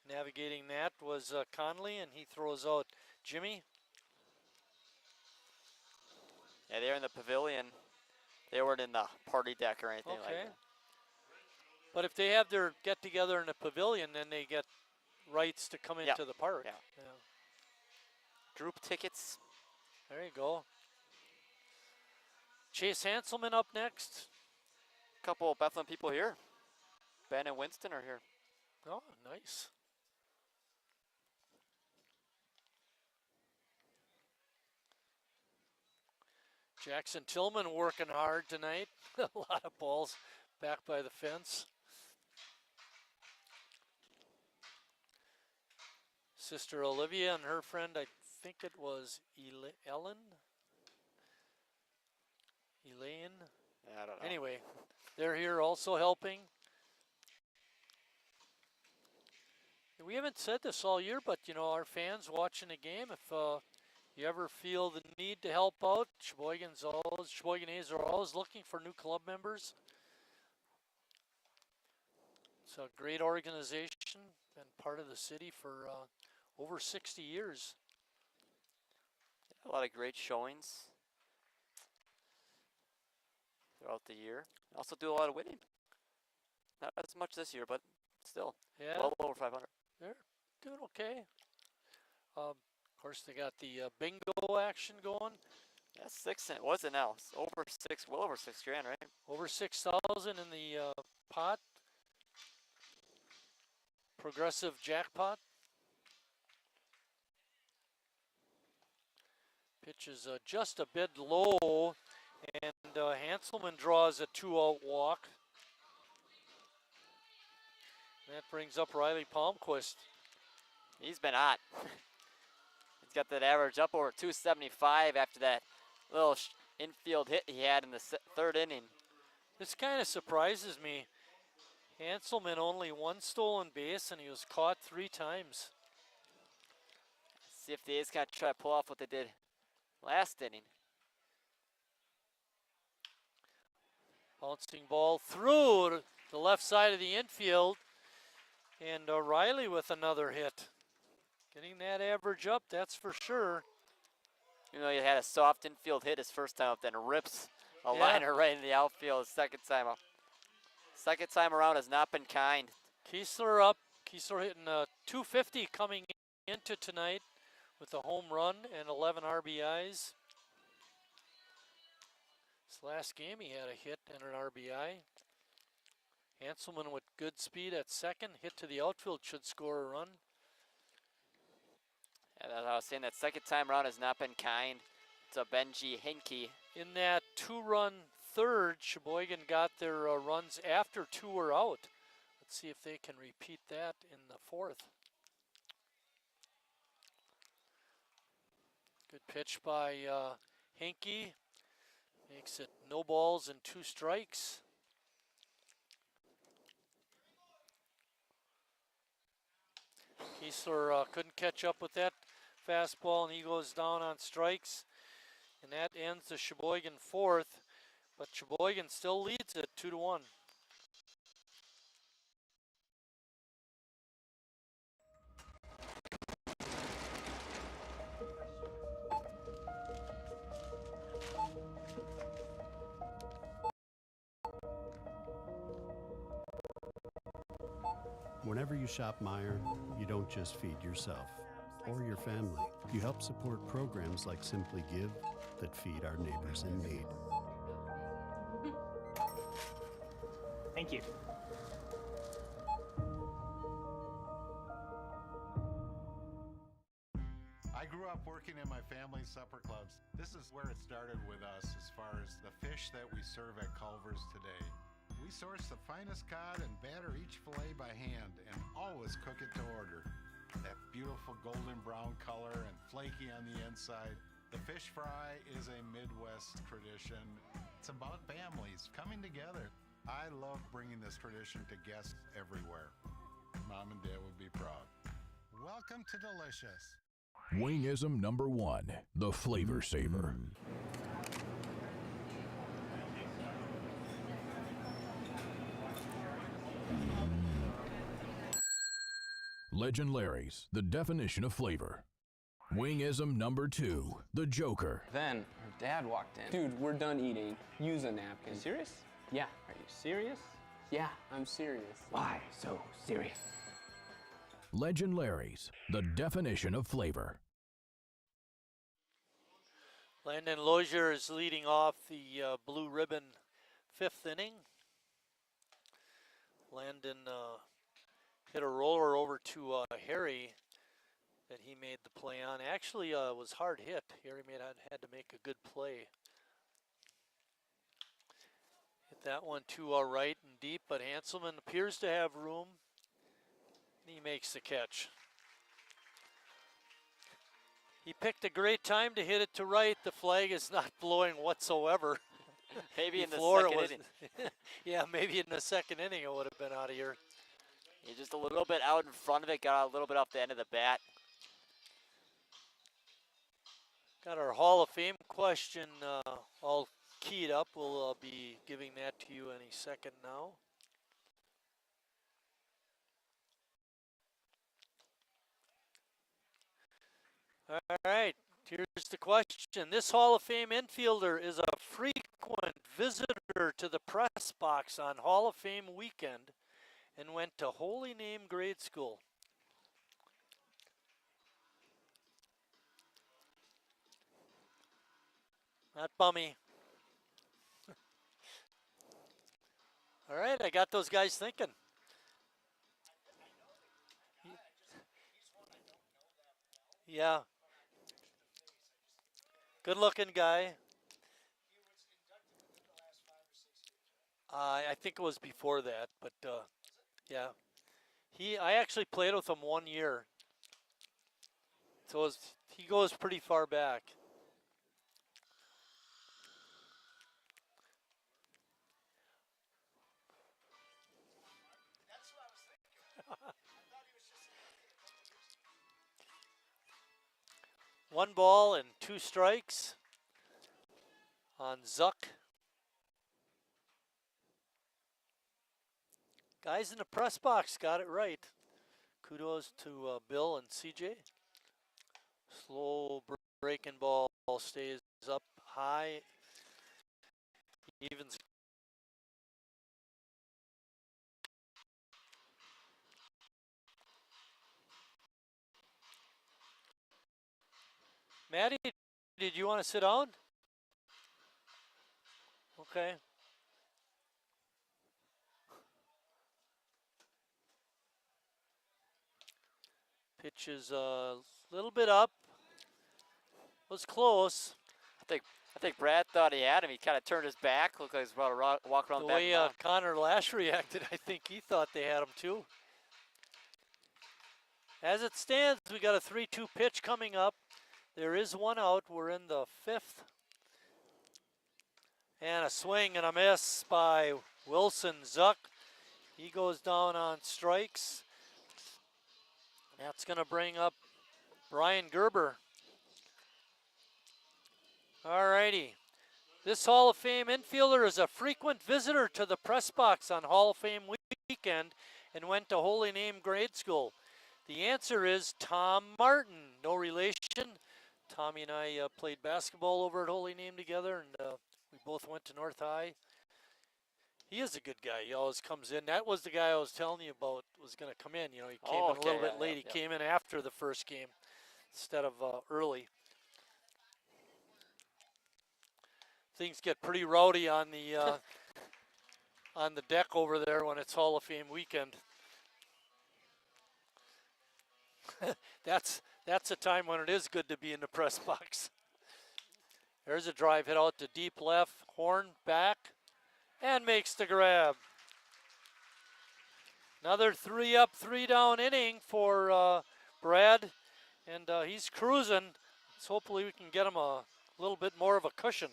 A: navigating that was Conley, and he throws out Jimmy.
B: Yeah, they're in the pavilion. They weren't in the party deck or anything like that.
A: But if they have their get-together in the pavilion, then they get rights to come into the park.
B: Yeah. Group tickets.
A: There you go. Chase Hanselman up next.
B: Couple of Bethlehem people here. Ben and Winston are here.
A: Oh, nice. Jackson Tillman working hard tonight. A lot of balls back by the fence. Sister Olivia and her friend, I think it was Elaine?
B: I don't know.
A: Anyway, they're here also helping. We haven't said this all year, but you know, our fans watching the game, if you ever feel the need to help out, Sheboyganese are always looking for new club members. It's a great organization, been part of the city for over 60 years.
B: A lot of great showings throughout the year. Also do a lot of winning. Not as much this year, but still.
A: Yeah.
B: Well over 500.
A: They're doing okay. Of course, they got the bingo action going.
B: Yeah, what is it now? It's well over $6 grand, right?
A: Over 6,000 in the pot. Progressive jackpot. Pitch is just a bit low, and Hanselman draws a 2-out walk. That brings up Riley Palmquist.
B: He's been hot. He's got that average up over 275 after that little infield hit he had in the third inning.
A: This kind of surprises me. Hanselman only one stolen base, and he was caught 3 times.
B: See if the A's going to try to pull off what they did last inning.
A: Bouncing ball through the left side of the infield. And Riley with another hit. Getting that average up, that's for sure.
B: You know, he had a soft infield hit his first time up, then rips a liner right in the outfield his second time up. Second time around has not been kind.
A: Kiesler up. Kiesler hitting 250 coming into tonight with a home run and 11 RBIs. This last game he had a hit and an RBI. Hanselman with good speed at second, hit to the outfield, should score a run.
B: Yeah, as I was saying, that second time around has not been kind to Benji Hinkie.
A: In that 2-run third, Sheboygan got their runs after 2 were out. Let's see if they can repeat that in the fourth. Good pitch by Hinkie. Makes it no balls and 2 strikes. Kiesler couldn't catch up with that fastball, and he goes down on strikes. And that ends the Sheboygan fourth, but Sheboygan still leads it 2-1.
C: Whenever you shop Meijer, you don't just feed yourself or your family. You help support programs like Simply Give that feed our neighbors in need.
E: Thank you.
F: I grew up working in my family's supper clubs. This is where it started with us as far as the fish that we serve at Culver's today. We source the finest cod and batter each fillet by hand and always cook it to order. That beautiful golden brown color and flaky on the inside. The fish fry is a Midwest tradition. It's about families coming together. I love bringing this tradition to guests everywhere. Mom and Dad would be proud. Welcome to Delicious.
G: Wingism number 1, the Flavor Saver. Legend Larry's, the definition of flavor. Wingism number 2, the Joker.
H: Then her dad walked in. Dude, we're done eating. Use a napkin.
E: You serious?
H: Yeah.
E: Are you serious?
H: Yeah, I'm serious.
E: Why so serious?
G: Legend Larry's, the definition of flavor.
A: Landon Lozier is leading off the Blue Ribbon 5th inning. Landon hit a roller over to Harry that he made the play on. Actually, was hard hit. Harry had to make a good play. Hit that one to right and deep, but Hanselman appears to have room. And he makes the catch. He picked a great time to hit it to right. The flag is not blowing whatsoever.
B: Maybe in the second inning.
A: Yeah, maybe in the second inning it would have been out of here.
B: He's just a little bit out in front of it, got a little bit off the end of the bat.
A: Got our Hall of Fame question all keyed up. We'll be giving that to you any second now. All right, here's the question. This Hall of Fame infielder is a frequent visitor to the press box on Hall of Fame weekend and went to Holy Name Grade School. Not bummy. All right, I got those guys thinking. Yeah. Good looking guy. I think it was before that, but yeah. I actually played with him 1 year. So he goes pretty far back. One ball and 2 strikes on Zuck. Guys in the press box got it right. Kudos to Bill and CJ. Slow breaking ball stays up high. Evens. Maddie, did you want to sit down? Okay. Pitch is a little bit up. Was close.
B: I think Brad thought he had him. He kind of turned his back. Looked like he was about to walk around
A: the
B: the back.
A: The way Connor Lash reacted, I think he thought they had him too. As it stands, we got a 3-2 pitch coming up. There is one out. We're in the 5th. And a swing and a miss by Wilson Zuck. He goes down on strikes. That's going to bring up Brian Gerber. All righty. This Hall of Fame infielder is a frequent visitor to the press box on Hall of Fame weekend and went to Holy Name Grade School. The answer is Tom Martin. No relation. Tommy and I played basketball over at Holy Name together, and we both went to North High. He is a good guy. He always comes in. That was the guy I was telling you about was going to come in. You know, he came
B: Oh,
A: in a little
B: okay,
A: bit
B: yeah,
A: late.
B: yeah,
A: He came in after the first game instead of early. Things get pretty rowdy on the deck over there when it's Hall of Fame weekend. That's a time when it is good to be in the press box. There's a drive hit out to deep left. Horn back and makes the grab. Another 3 up, 3 down inning for Brad, and he's cruising. So hopefully we can get him a little bit more of a cushion.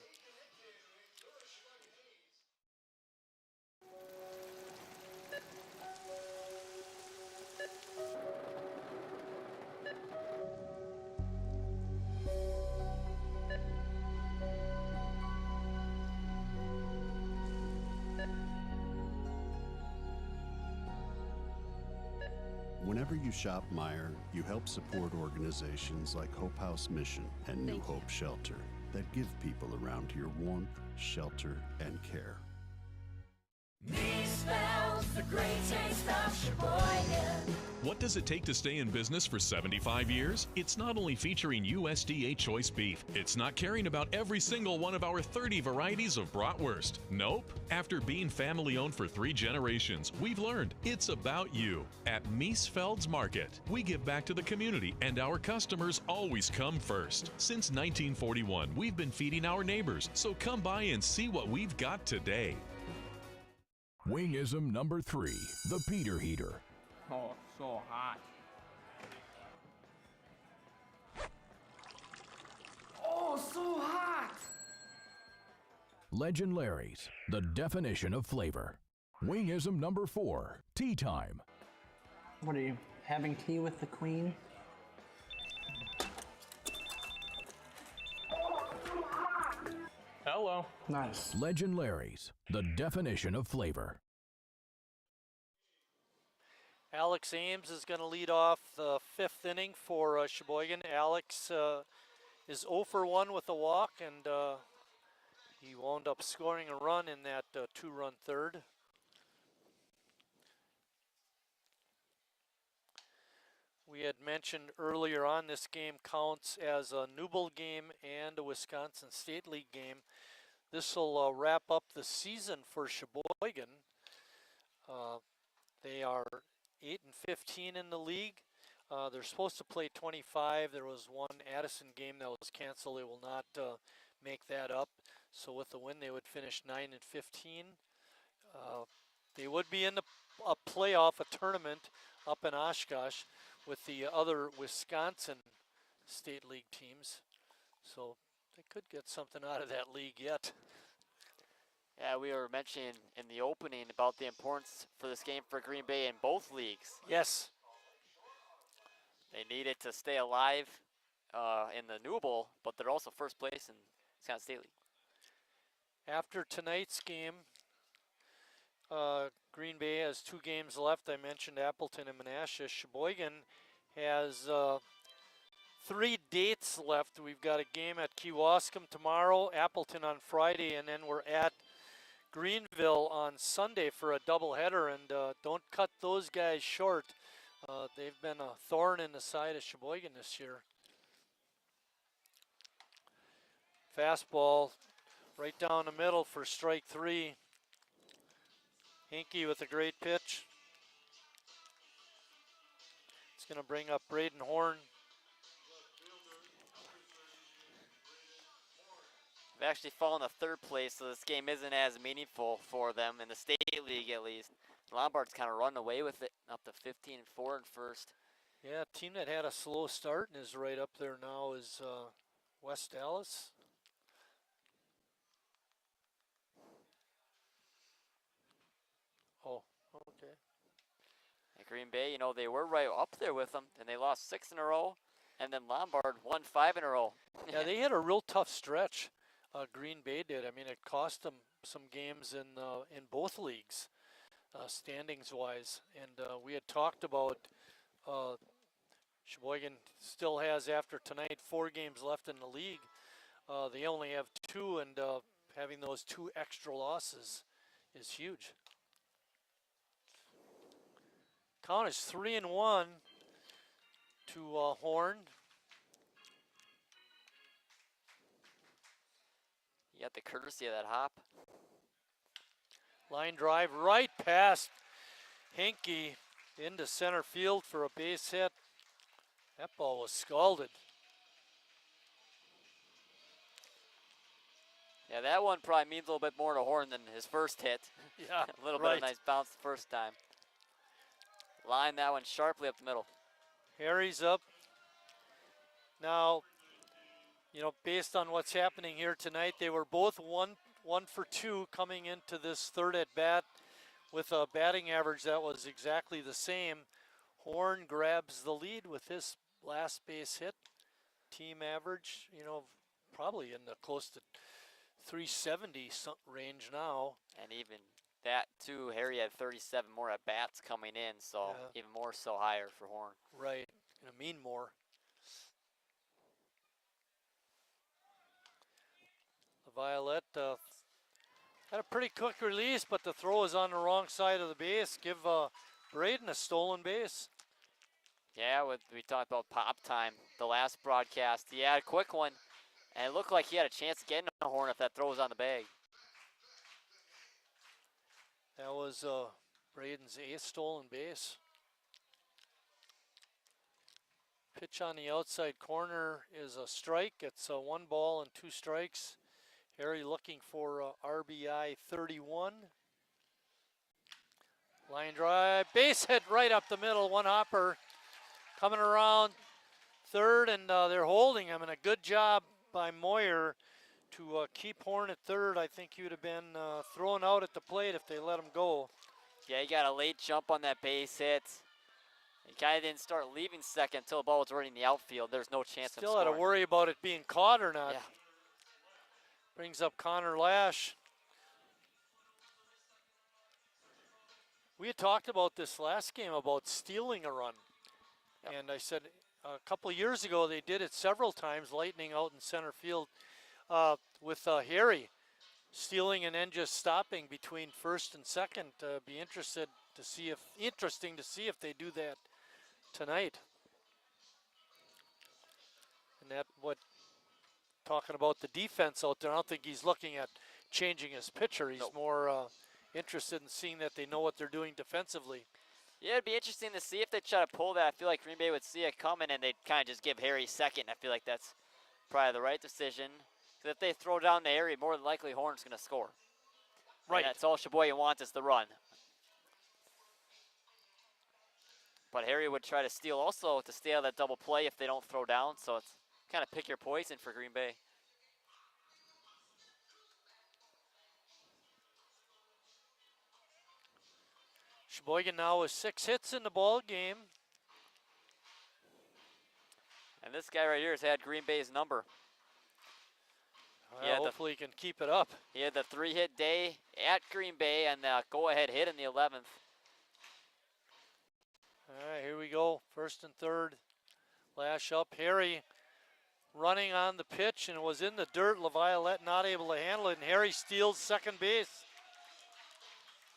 C: Whenever you shop Meijer, you help support organizations like Hope House Mission and New Hope Shelter that give people around here warmth, shelter, and care.
D: Me spells the great taste of Sheboygan.
I: What does it take to stay in business for 75 years? It's not only featuring USDA choice beef, it's not caring about every single one of our 30 varieties of bratwurst. Nope. After being family owned for 3 generations, we've learned it's about you. At Miesfeld's Market, we give back to the community and our customers always come first. Since 1941, we've been feeding our neighbors, so come by and see what we've got today.
G: Wingism number 3, the Peter Heater.
H: Oh, so hot. Oh, so hot!
G: Legend Larry's, the definition of flavor. Wingism number 4, tea time.
H: What are you, having tea with the queen? Hello. Nice.
G: Legend Larry's, the definition of flavor.
A: Alex Ames is going to lead off the 5th inning for Sheboygan. Alex is 0 for 1 with a walk, and he wound up scoring a run in that 2-run third. We had mentioned earlier on this game counts as a Newble game and a Wisconsin State League game. This will wrap up the season for Sheboygan. They are 8-15 in the league. They're supposed to play 25. There was one Addison game that was canceled. They will not make that up. So with the win, they would finish 9-15. They would be in a playoff, a tournament up in Oshkosh with the other Wisconsin State League teams. So they could get something out of that league yet.
B: Yeah, we were mentioning in the opening about the importance for this game for Green Bay in both leagues.
A: Yes.
B: They needed to stay alive in the New Bowl, but they're also first place in Wisconsin State League.
A: After tonight's game, Green Bay has 2 games left. I mentioned Appleton and Menasha. Sheboygan has 3 dates left. We've got a game at Kewaskum tomorrow, Appleton on Friday, and then we're at Greenville on Sunday for a doubleheader. And don't cut those guys short. They've been a thorn in the side of Sheboygan this year. Fastball right down the middle for strike 3. Hinkie with a great pitch. It's going to bring up Braden Horn.
B: They've actually fallen to 3rd place, so this game isn't as meaningful for them in the State League at least. Lombard's kind of run away with it, up to 15-4 in first.
A: Yeah, a team that had a slow start and is right up there now is West Dallas. Oh, okay.
B: At Green Bay, you know, they were right up there with them, and they lost 6 in a row, and then Lombard won 5 in a row.
A: Yeah, they had a real tough stretch. Green Bay did. I mean, it cost them some games in both leagues, standings-wise. And we had talked about Sheboygan still has, after tonight, 4 games left in the league. They only have 2, and having those 2 extra losses is huge. Count is 3-1 to Horn.
B: You got the courtesy of that hop.
A: Line drive right past Hinkie into center field for a base hit. That ball was scalded.
B: Yeah, that one probably means a little bit more to Horn than his first hit.
A: Yeah,
B: a little
A: right.
B: bit of a nice bounce the first time. Line that one sharply up the middle.
A: Harry's up. Now, you know, based on what's happening here tonight, they were both one for two coming into this third at bat with a batting average that was exactly the same. Horn grabs the lead with his last base hit. Team average, you know, probably in the close to 370 range now.
B: And even that too, Harry had 37 more at bats coming in, so even more so higher for Horn.
A: Right, gonna mean more. Violet had a pretty quick release, but the throw is on the wrong side of the base. Give Braden a stolen base.
B: Yeah, we talked about pop time the last broadcast. He had a quick one, and it looked like he had a chance of getting a Horn if that throw was on the bag.
A: That was Braden's 8th stolen base. Pitch on the outside corner is a strike. It's 1 ball and 2 strikes. Harry looking for RBI 31. Line drive, base hit right up the middle. One hopper coming around third, and they're holding him. And a good job by Moyer to keep Horn at third. I think he would have been thrown out at the plate if they let him go.
B: Yeah, he got a late jump on that base hit. He kind of didn't start leaving second until the ball was already in the outfield. There's no chance of
A: Still
B: scoring.
A: had to worry about it being caught or not.
B: Yeah.
A: Brings up Connor Lash. We had talked about this last game about stealing a run. Yep. And I said a couple of years ago they did it several times, lightning out in center field with Harry stealing and then just stopping between first and second. Be interesting to see if they do that tonight. And that talking about the defense out there, I don't think he's looking at changing his pitcher. He's more interested in seeing that they know what they're doing defensively.
B: Yeah, it'd be interesting to see if they try to pull that. I feel like Green Bay would see it coming and they'd kind of just give Harry second. I feel like that's probably the right decision. Because if they throw down to Harry, more than likely Horn's going to score.
A: Right.
B: And that's all Sheboygan wants is the run. But Harry would try to steal also to stay out of that double play if they don't throw down. So it's kind of pick your poison for Green Bay.
A: Sheboygan now with 6 hits in the ball game.
B: And this guy right here has had Green Bay's number.
A: Well, hopefully he can keep it up.
B: He had the 3-hit day at Green Bay and the go-ahead hit in the 11th.
A: All right, here we go. First and third. Lash up. Harry running on the pitch and it was in the dirt. LaViolette not able to handle it, and Harry steals second base.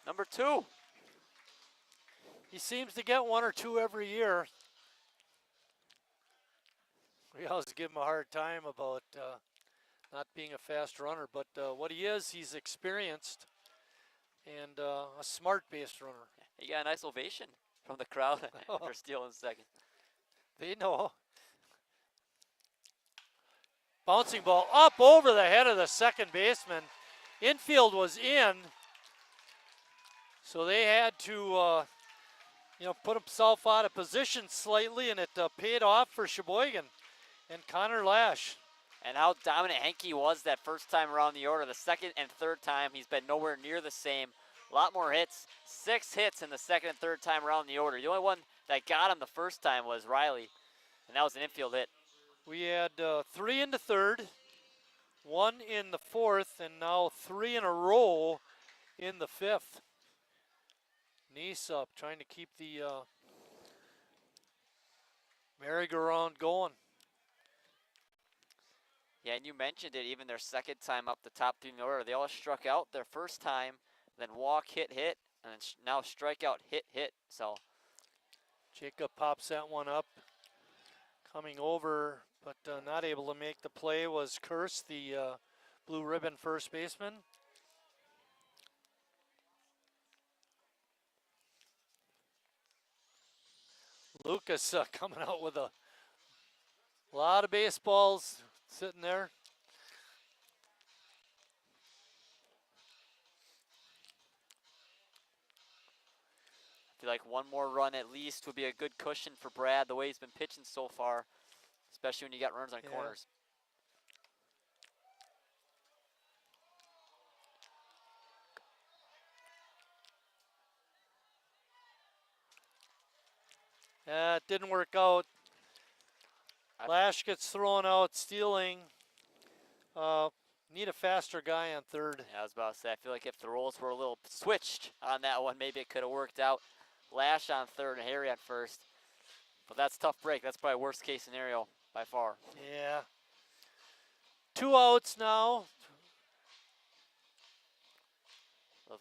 B: Number 2.
A: He seems to get 1 or 2 every year. We always give him a hard time about not being a fast runner, but what he is, he's experienced and a smart base runner.
B: He got a nice ovation from the crowd after stealing second.
A: They know. Bouncing ball up over the head of the second baseman. Infield was in, so they had to put himself out of position slightly, and it paid off for Sheboygan and Connor Lash.
B: And how dominant Henke was that first time around the order. The second and third time, he's been nowhere near the same. A lot more hits. 6 hits in the second and third time around the order. The only one that got him the first time was Riley, and that was an infield hit.
A: We had 3 in the third, 1 in the fourth, and now 3 in a row in the fifth. Nice up, trying to keep the merry-go-round going.
B: Yeah, and you mentioned it, even their second time up the top 3 in the order. They all struck out their first time. then walk, hit, hit, and then now strikeout, hit, hit. So
A: Jacob pops that one up. Coming over, but not able to make the play was Curse, the blue ribbon first baseman. Lucas coming out with a lot of baseballs sitting there.
B: I feel like one more run at least would be a good cushion for Brad the way he's been pitching so far, especially when you got runners on corners.
A: It didn't work out. Lash gets thrown out, stealing. Need a faster guy on third.
B: Yeah, I was about to say, I feel like if the roles were a little switched on that one, maybe it could have worked out. Lash on third and Harry on first. But that's a tough break. That's probably worst case scenario by far.
A: Yeah. 2 outs now.
B: The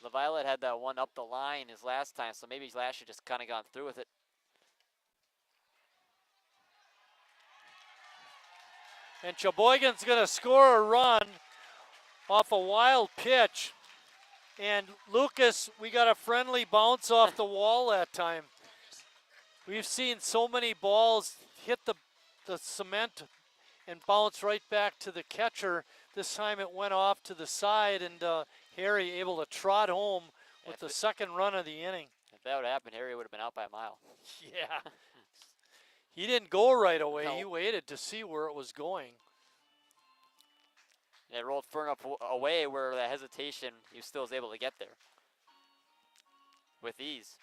B: Violet had that one up the line his last time, so maybe Lash had just kind of gone through with it.
A: And Sheboygan's going to score a run off a wild pitch. And Lucas, we got a friendly bounce off the wall that time. We've seen so many balls hit the cement and bounce right back to the catcher. This time it went off to the side, and Harry able to trot home with the second run of the inning.
B: If that would happen, Harry would have been out by a mile.
A: Yeah. He didn't go right away.
B: No.
A: He waited to see where it was going.
B: It rolled far enough away where that hesitation, he still was able to get there with ease.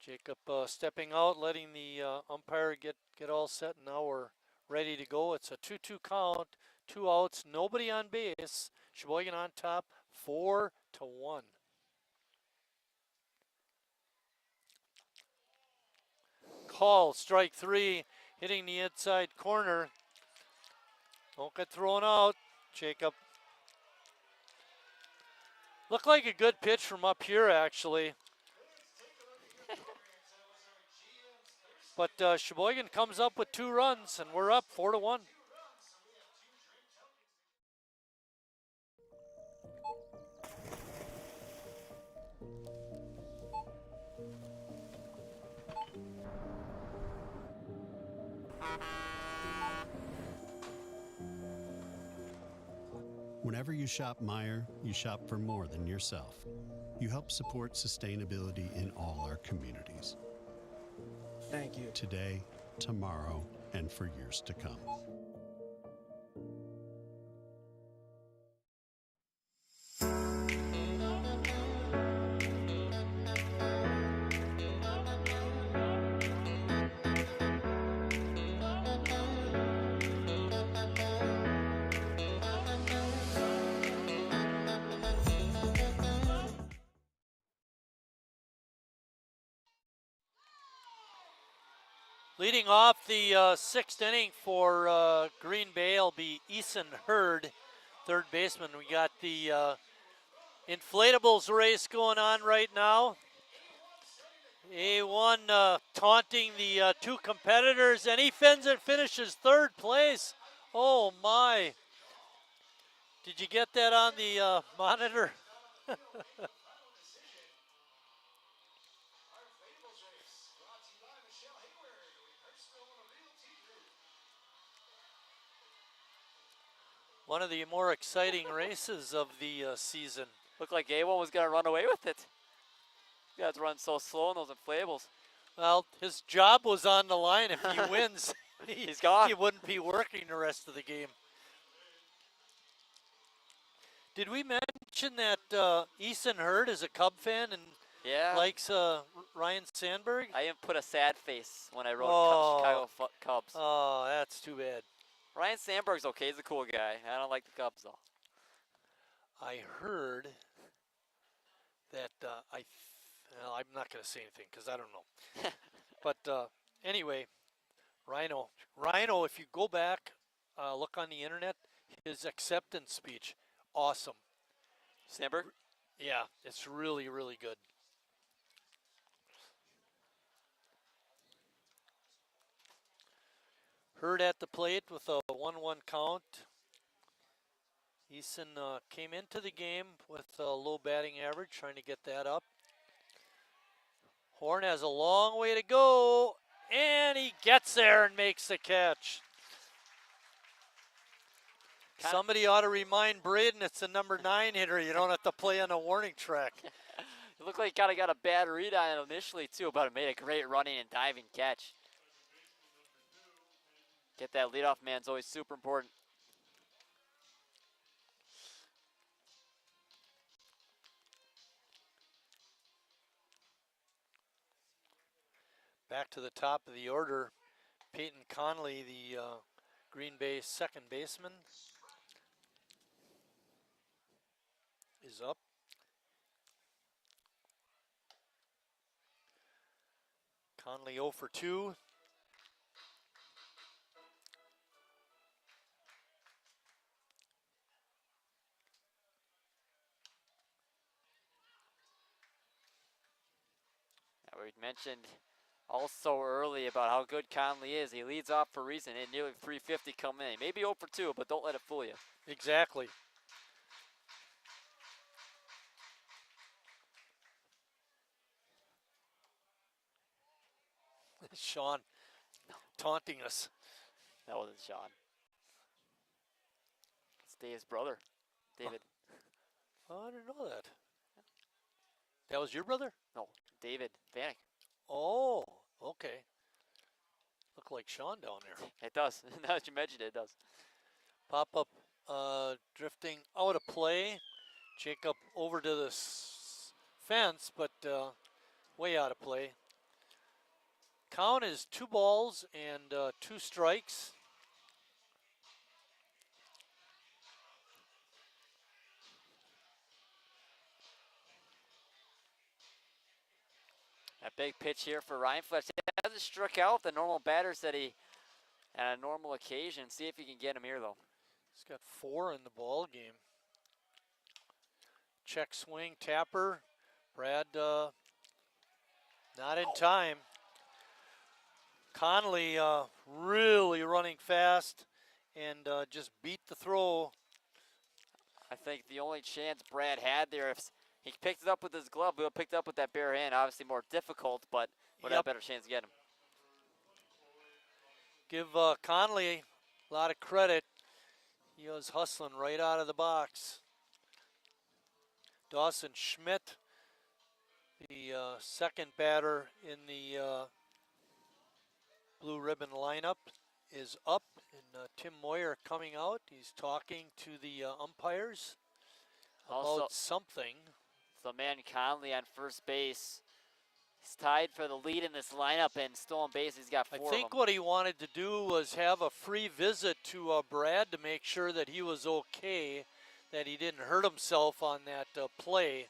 A: Jacob stepping out, letting the umpire get all set. Now we're ready to go. It's a 2-2 count, 2 outs, nobody on base. Sheboygan on top, 4-1. Call, strike 3, hitting the inside corner. Don't get thrown out, Jacob. Looked like a good pitch from up here, actually. But Sheboygan comes up with 2 runs, and we're up 4-1.
C: Whenever you shop Meijer, you shop for more than yourself. You help support sustainability in all our communities.
H: Thank you.
C: Today, tomorrow, and for years to come.
A: Leading off the 6th inning for Green Bay will be Eason Hurd, third baseman. We got the inflatables race going on right now. A1 taunting the 2 competitors, and he finishes 3rd place. Oh my. Did you get that on the monitor? One of the more exciting races of the season.
B: Looked like A1 was going to run away with it. You guys run so slow in those inflatables.
A: Well, his job was on the line. If he wins,
B: he's gone.
A: He wouldn't be working the rest of the game. Did we mention that Eason Hurd is a Cub fan and likes Ryan Sandberg?
B: I even put a sad face when I wrote Chicago Cubs.
A: Oh, that's too bad.
B: Ryan Sandberg's okay. He's a cool guy. I don't like the Cubs, though.
A: I heard that I'm not going to say anything because I don't know. But anyway, Rhino, if you go back, look on the internet, his acceptance speech, awesome.
B: Sandberg?
A: Yeah, it's really, really good. Hurd at the plate with a 1-1 count. Eason came into the game with a low batting average, trying to get that up. Horn has a long way to go, and he gets there and makes the catch. Somebody ought to remind Braden it's the number 9 hitter. You don't have to play on a warning track.
B: It looked like he kind of got a bad read on it initially, too, but it made a great running and diving catch. Get that leadoff man's always super important.
A: Back to the top of the order, Peyton Conley, the Green Bay second baseman, is up. Conley 0 for 2.
B: We mentioned also early about how good Conley is. He leads off for a reason. He had nearly 350 come in. Maybe 0 for 2, but don't let it fool you.
A: Exactly. Sean taunting us.
B: That wasn't Sean. It's Dave's brother, David.
A: Oh, I didn't know that. That was your brother?
B: No, David Vanek.
A: Oh, okay. Look like Sean down there.
B: It does. Now that you mentioned it, it does.
A: Pop up drifting out of play. Jacob over to the fence, but way out of play. Count is 2 balls and 2 strikes.
B: A big pitch here for Ryan Fletch. He hasn't struck out the normal batters that he at a normal occasion. See if he can get him here, though.
A: He's got 4 in the ball game. Check swing, tapper. Brad not in time. Conley really running fast and just beat the throw.
B: I think the only chance Brad had there, if he picked it up with his glove, he would have picked it up with that bare hand. Obviously more difficult, but would have a better chance to get him.
A: Give Conley a lot of credit. He was hustling right out of the box. Dawson Schmidt, the second batter in the blue ribbon lineup, is up, and Tim Moyer coming out. He's talking to the umpires about something.
B: So man Conley on first base. He's tied for the lead in this lineup, and stolen base, he's got 4
A: I think what he wanted to do was have a free visit to Brad to make sure that he was okay, that he didn't hurt himself on that play.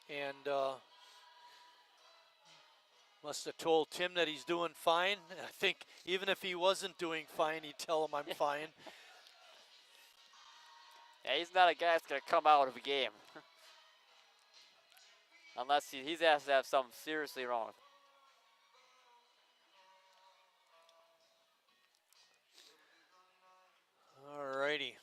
A: And must have told Tim that he's doing fine. I think even if he wasn't doing fine, he'd tell him I'm fine.
B: Yeah, he's not a guy that's going to come out of a game. Unless he has to have something seriously wrong with him.
A: All righty.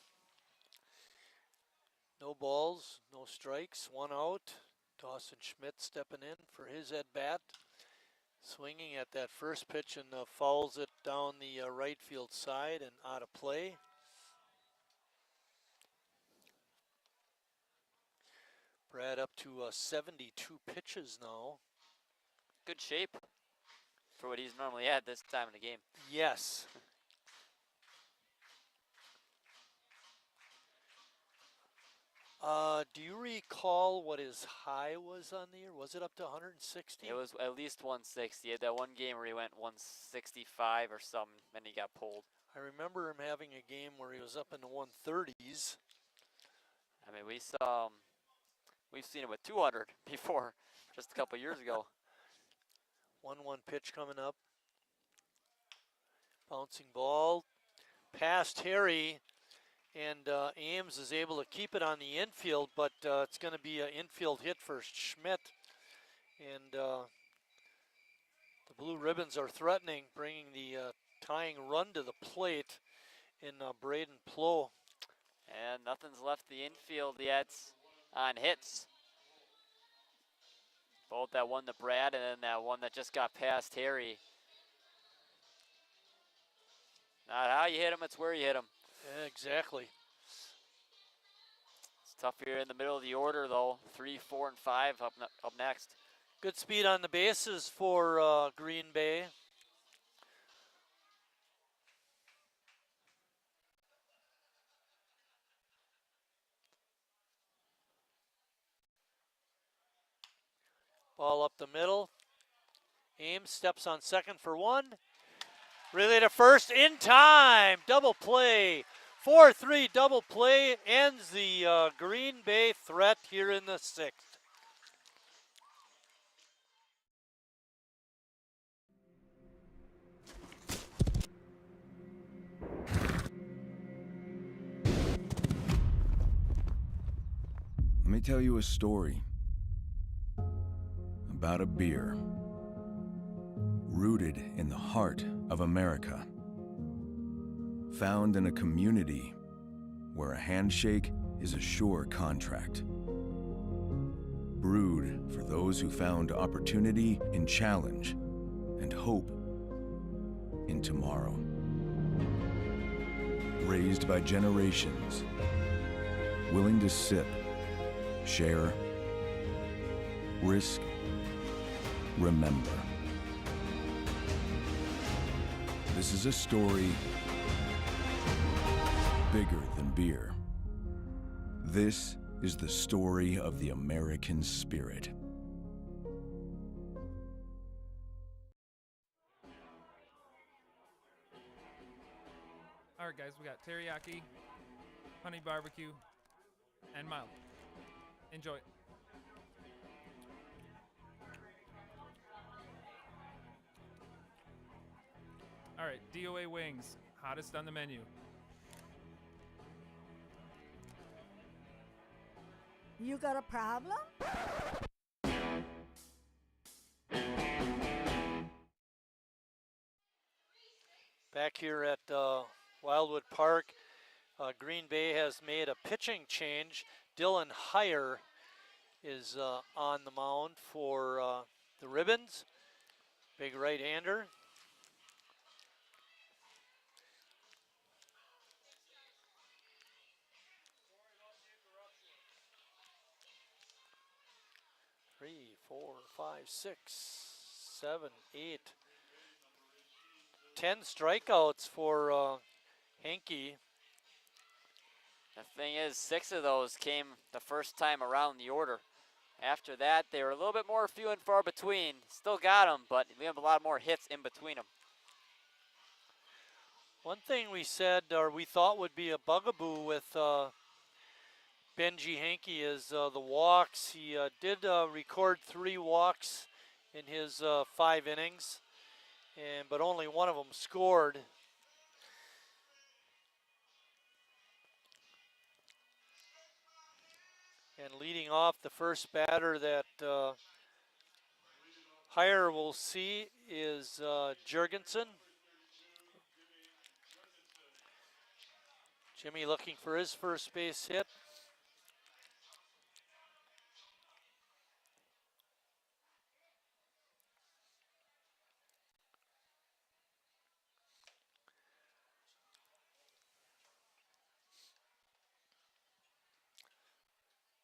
A: No balls, no strikes, 1 out. Dawson Schmidt stepping in for his at-bat. Swinging at that first pitch and fouls it down the right field side and out of play. Brad up to 72 pitches now.
B: Good shape for what he's normally at this time of the game.
A: Yes. Do you recall what his high was on the year? Was it up to 160?
B: It was at least 160. He had that one game where he went 165 or something, and he got pulled.
A: I remember him having a game where he was up in the 130s.
B: I mean, we've seen him with 200 before, just a couple years ago.
A: 1-1 pitch coming up. Bouncing ball past Harry, and Ames is able to keep it on the infield, but it's going to be an infield hit for Schmidt. And the Blue Ribbons are threatening, bringing the tying run to the plate in Braden Plow.
B: And nothing's left the infield yet on hits. Both that one to Brad and then that one that just got past Harry. Not how you hit him, it's where you hit him.
A: Yeah, exactly.
B: It's tough here in the middle of the order, though. 3, 4, and 5 up next.
A: Good speed on the bases for Green Bay. Ball up the middle. Ames steps on second for one. Relay to first in time. Double play. 4-3 double play ends the Green Bay threat here in the sixth.
J: Let me tell you a story about a beer rooted in the heart of America, found in a community where a handshake is a sure contract, brewed for those who found opportunity in challenge and hope in tomorrow, raised by generations willing to sip, share, risk, remember. This is a story bigger than beer. This is the story of the American spirit.
K: All right, guys, we got teriyaki, honey barbecue, and mild. Enjoy. All right, DOA wings, hottest on the menu.
L: You got a problem?
A: Back here at Wildwood Park, Green Bay has made a pitching change. Dylan Heyer is on the mound for the Ribbons. Big right-hander. Three, 4, 5, 6, 7, 8, 10 strikeouts for Henke.
B: The thing is, 6 of those came the first time around the order. After that, they were a little bit more few and far between. Still got them, but we have a lot more hits in between them.
A: One thing we said, or we thought would be a bugaboo with Benji Henke is the walks. He did record 3 walks in his 5 innings, but only one of them scored. And leading off the first batter that Heyer will see is Jurgensen. Jimmy looking for his first base hit.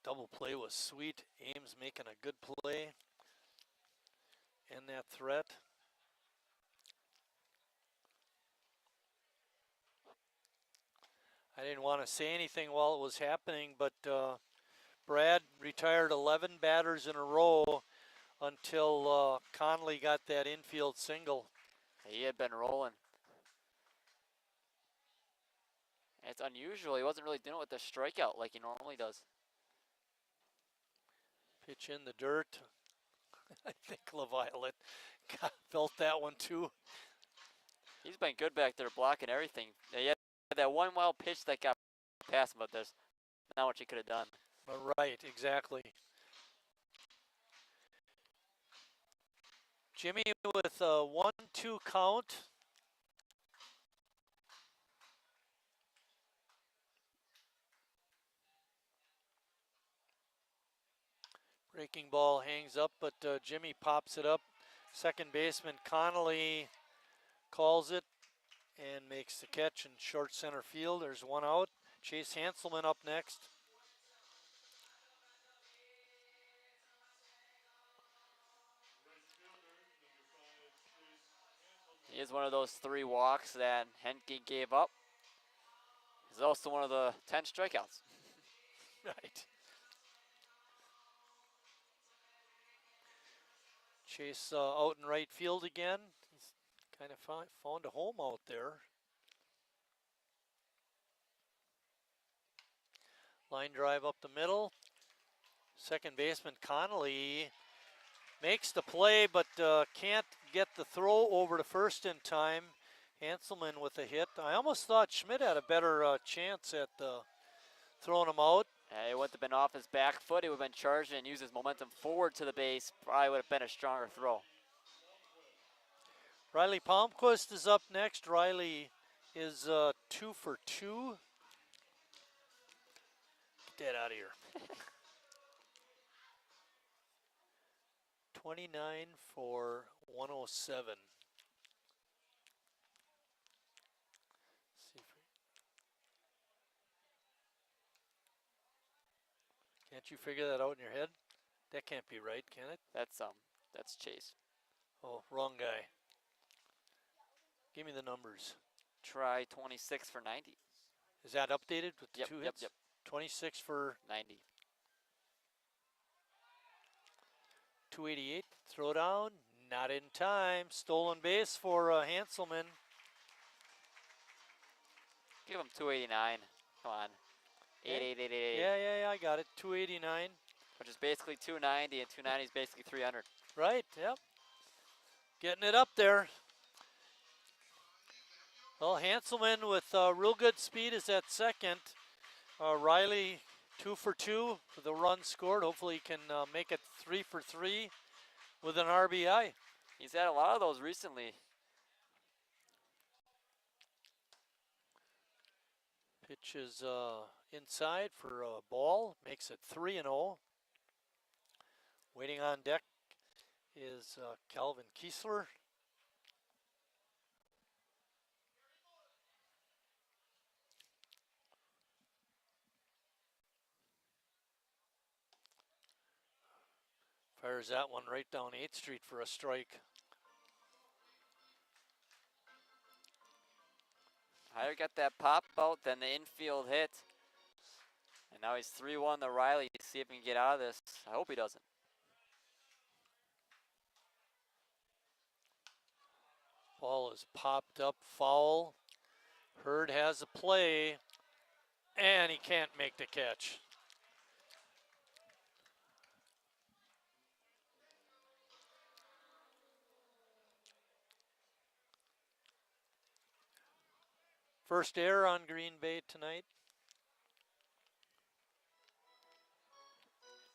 A: Double play was sweet. Ames making a good play in that threat. I didn't want to say anything while it was happening, but Brad retired 11 batters in a row until Conley got that infield single.
B: He had been rolling. It's unusual. He wasn't really doing it with the strikeout like he normally does.
A: Pitch in the dirt. I think LaViolet felt that one too.
B: He's been good back there blocking everything. He had that one wild pitch that got past him, but there's not much he could have done.
A: Right, exactly. Jimmy with a 1-2 count. Breaking ball hangs up, but Jimmy pops it up. Second baseman Connolly calls it and makes the catch in short center field. There's one out. Chase Hanselman up next.
B: He is one of those 3 walks that Henke gave up. He's also one of the 10 strikeouts.
A: Right. Chase out in right field again. He's kind of found a home out there. Line drive up the middle. Second baseman Connolly makes the play, but can't get the throw over to first in time. Hanselman with a hit. I almost thought Schmidt had a better chance at throwing him out.
B: It would have been off his back foot. He would have been charging and used his momentum forward to the base. Probably would have been a stronger throw.
A: Riley Palmquist is up next. Riley is 2 for 2. Get that out of here. 29 for 107. See if can't you figure that out in your head? That can't be right, can it?
B: That's Chase.
A: Oh, wrong guy. Give me the numbers.
B: Try 26 for 90.
A: Is that updated with the 2 hits?
B: Yep.
A: 26 for
B: 90.
A: 288. Throw down. Not in time. Stolen base for Hanselman.
B: Give him 289. Come on. 8888.
A: Yeah, I got it. 289.
B: Which is basically 290, and 290 is basically 300.
A: Right, yep. Getting it up there. Well, Hanselman with real good speed is at second. Riley 2 for 2 for the run scored. Hopefully he can make it 3 for 3 with an RBI.
B: He's had a lot of those recently.
A: Pitch is inside for a ball. Makes it 3-0. Waiting on deck is Calvin Kiesler. Fires that one right down 8th Street for a strike.
B: Higher got that pop out, then the infield hit. And now he's 3-1 to Riley. See if he can get out of this. I hope he doesn't.
A: Ball is popped up, foul. Hurd has a play, and he can't make the catch. First error on Green Bay tonight.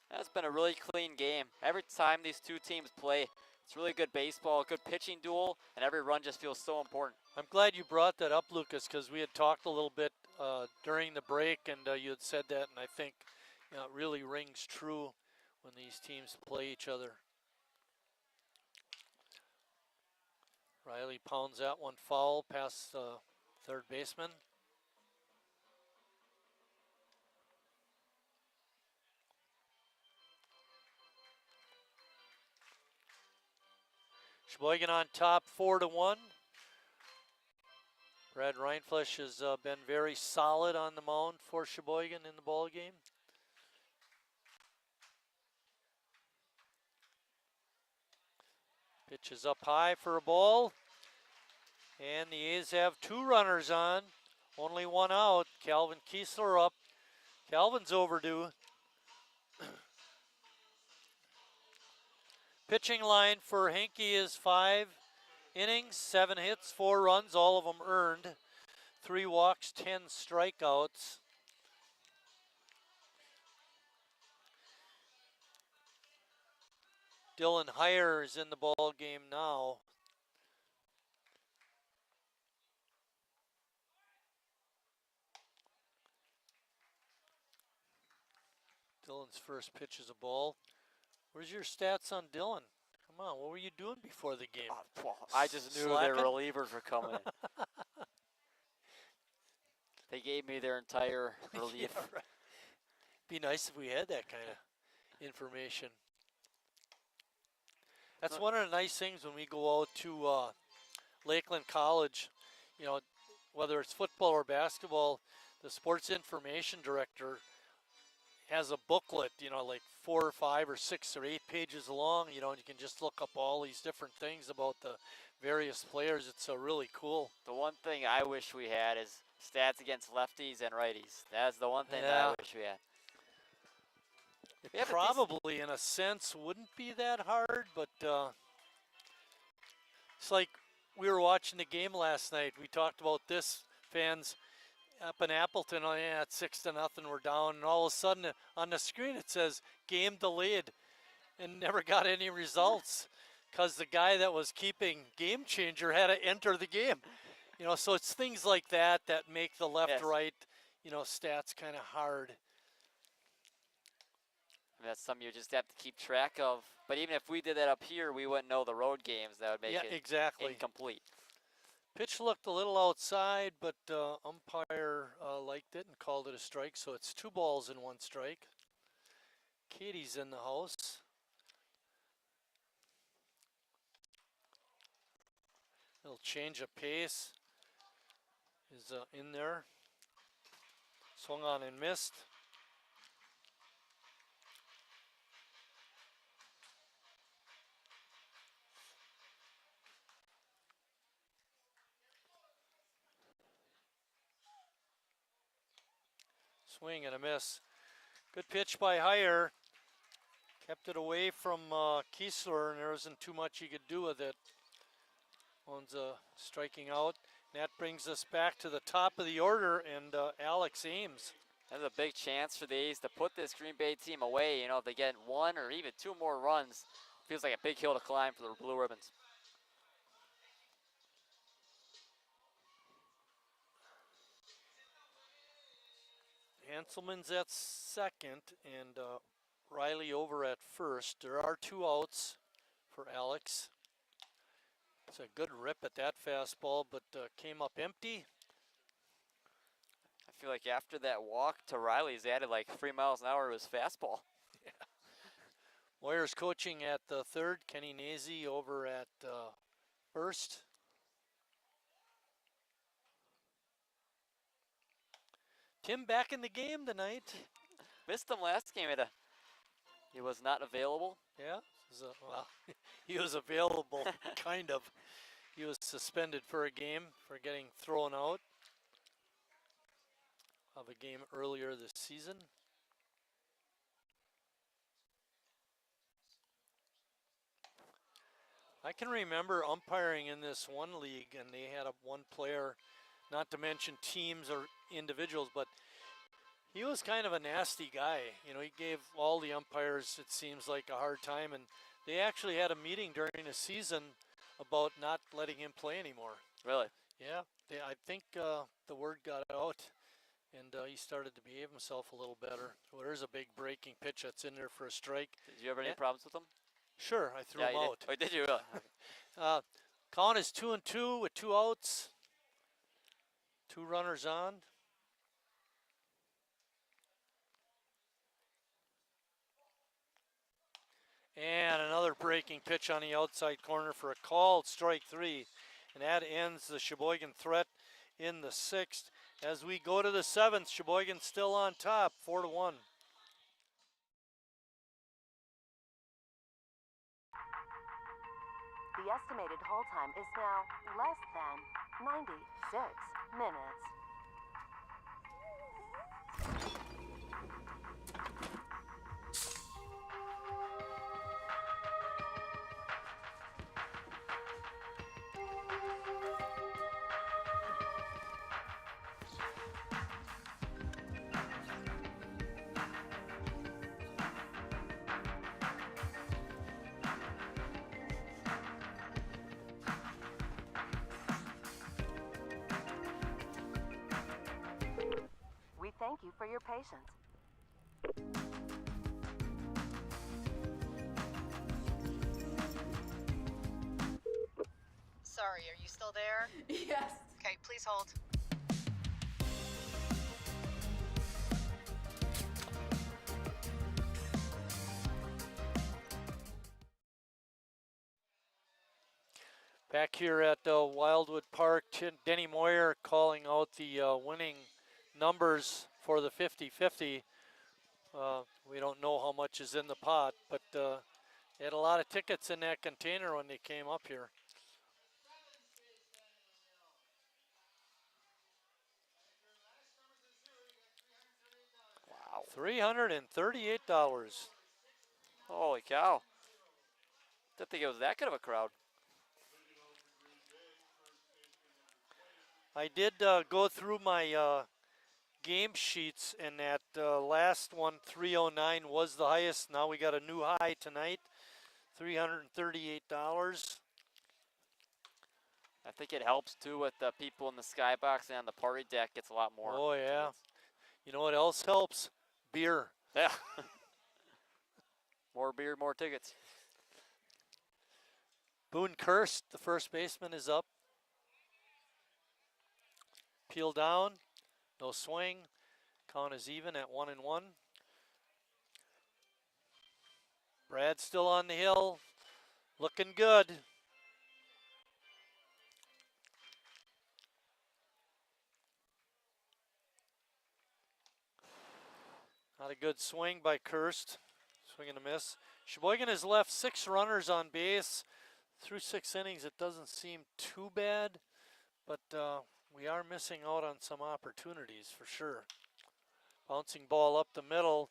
B: That's been a really clean game. Every time these two teams play, it's really good baseball, good pitching duel, and every run just feels so important.
A: I'm glad you brought that up, Lucas, because we had talked a little bit during the break, and you had said that, and I think it really rings true when these teams play each other. Riley pounds that one foul past the third baseman. Sheboygan on top 4-1. Brad Reinflesch has been very solid on the mound for Sheboygan in the ball game. Pitch is up high for a ball. And the A's have 2 runners on, only 1 out. Calvin Kiesler up. Calvin's overdue. Pitching line for Henke is 5 innings, 7 hits, 4 runs, all of them earned. 3 walks, 10 strikeouts. Dylan Heyer is in the ball game now. Dylan's first pitch is a ball. Where's your stats on Dylan? Come on, what were you doing before the game?
B: I just knew their relievers were coming in. They gave me their entire relief.
A: Yeah, right. Be nice if we had that kind of information. That's one of the nice things when we go out to Lakeland College, you know, whether it's football or basketball, the sports information director has a booklet, you know, like 4 or 5 or 6 or 8 pages long, you know, and you can just look up all these different things about the various players. It's really cool.
B: The one thing I wish we had is stats against lefties and righties. That's the one thing that I wish we had.
A: It probably, in a sense, wouldn't be that hard, but it's like we were watching the game last night. We talked about this, fans up in Appleton, oh yeah, it's 6-0, we're down, and all of a sudden on the screen it says game delayed, and never got any results because the guy that was keeping Game Changer had to enter the game. You know, so it's things like that that make the left-right, you know, stats kind of hard.
B: That's something you just have to keep track of. But even if we did that up here, we wouldn't know the road games. That would make it incomplete.
A: Pitch looked a little outside, but umpire liked it and called it a strike, so it's 2 balls and 1 strike. Katie's in the house. Little change of pace is in there. Swung on and missed. Swing and a miss. Good pitch by Heyer. Kept it away from Kiesler, and there wasn't too much he could do with it. One's striking out. And that brings us back to the top of the order, and Alex Ames.
B: There's a big chance for the A's to put this Green Bay team away. You know, if they get 1 or even 2 more runs, feels like a big hill to climb for the Blue Ribbons.
A: Hanselman's at second, and Riley over at first. There are 2 outs for Alex. It's a good rip at that fastball, but came up empty.
B: I feel like after that walk to Riley's added like 3 miles an hour to his fastball.
A: Yeah. Moyer's coaching at the third. Kenny Nazy over at first. Tim back in the game tonight.
B: Missed him last game. He was not available.
A: Yeah, well, he was available, kind of. He was suspended for a game for getting thrown out of a game earlier this season. I can remember umpiring in this one league, and they had one player, not to mention teams or individuals, but he was kind of a nasty guy. You know, he gave all the umpires, it seems like, a hard time, and they actually had a meeting during the season about not letting him play anymore.
B: Really?
A: Yeah, I think the word got out, and he started to behave himself a little better. Well, there's a big breaking pitch that's in there for a strike.
B: Did you have any problems with him?
A: Sure, I threw him out.
B: Oh, did you really?
A: Count is 2-2 with 2 outs. 2 runners on. And another breaking pitch on the outside corner for a called strike 3. And that ends the Sheboygan threat in the 6th. As we go to the 7th, Sheboygan still on top, 4-1.
M: The estimated hold time is now less than 96 minutes. for your patience.
N: Sorry, are you still there?
O: Yes.
N: Okay, please hold.
A: Back here at Wildwood Park, Denny Moyer calling out the winning numbers for the 50-50. We don't know how much is in the pot, but they had a lot of tickets in that container when they came up here.
B: Wow.
A: $338.
B: Holy cow. Didn't think it was that good of a crowd.
A: I did go through my game sheets, and that last one, 309, was the highest. Now we got a new high tonight, $338.
B: I think it helps too with the people in the skybox and on the party deck. Gets a lot more.
A: Oh yeah.
B: tickets.
A: You know what else helps? Beer.
B: Yeah. More beer, more tickets.
A: Boone Kirst, the first baseman, is up. Peel down, no swing. Count is even at 1-1. Brad still on the hill, looking good. Not a good swing by Kirst. Swing and a miss. Sheboygan has left 6 runners on base. Through 6 innings, it doesn't seem too bad, but we are missing out on some opportunities for sure. Bouncing ball up the middle.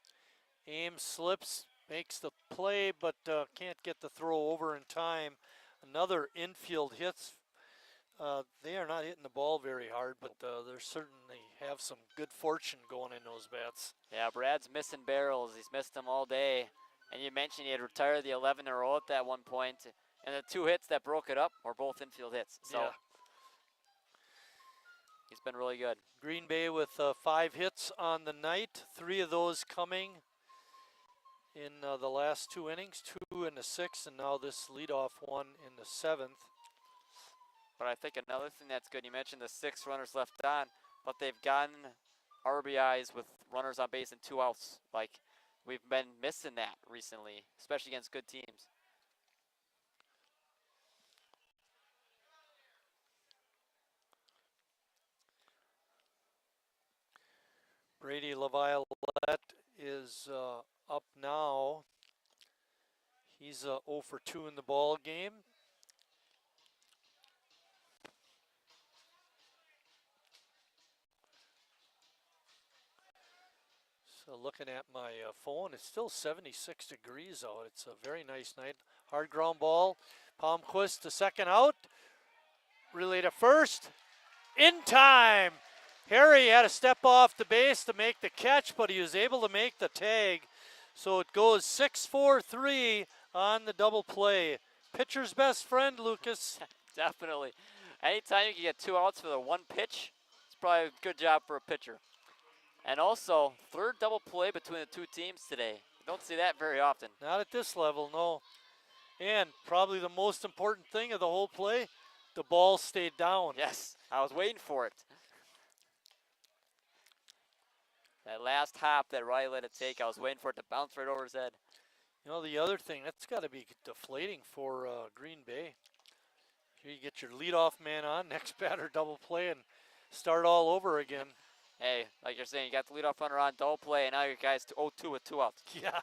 A: Ames slips, makes the play, but can't get the throw over in time. Another infield hits. They are not hitting the ball very hard, but they certainly have some good fortune going in those bats.
B: Yeah, Brad's missing barrels. He's missed them all day. And you mentioned he had retired the 11 in a row at that one point, and the 2 hits that broke it up were both infield hits. So
A: yeah.
B: He's been really good.
A: Green Bay with 5 hits on the night, 3 of those coming in the last 2 innings, 2 in the 6th, and now this leadoff one in the 7th.
B: But I think another thing that's good, you mentioned the 6 runners left on, but they've gotten RBIs with runners on base and 2 outs. Like, we've been missing that recently, especially against good teams.
A: Brady LaViolette is up now. He's 0 for 2 in the ball game. So looking at my phone, it's still 76 degrees out. It's a very nice night. Hard ground ball. Palmquist to second out. Relay to first. In time. Harry had to step off the base to make the catch, but he was able to make the tag. So it goes 6-4-3 on the double play. Pitcher's best friend, Lucas.
B: Definitely. Anytime you can get 2 outs for the 1 pitch, it's probably a good job for a pitcher. And also, 3rd double play between the 2 teams today. You don't see that very often.
A: Not at this level, no. And probably the most important thing of the whole play, the ball stayed down.
B: Yes, I was waiting for it. That last hop that Riley let it take, I was waiting for it to bounce right over his head.
A: You know, the other thing, that's got to be deflating for Green Bay. Here you get your leadoff man on, next batter double play, and start all over again.
B: Hey, like you're saying, you got the leadoff runner on double play, and now your guy's 0-2 with 2 outs.
A: Yeah.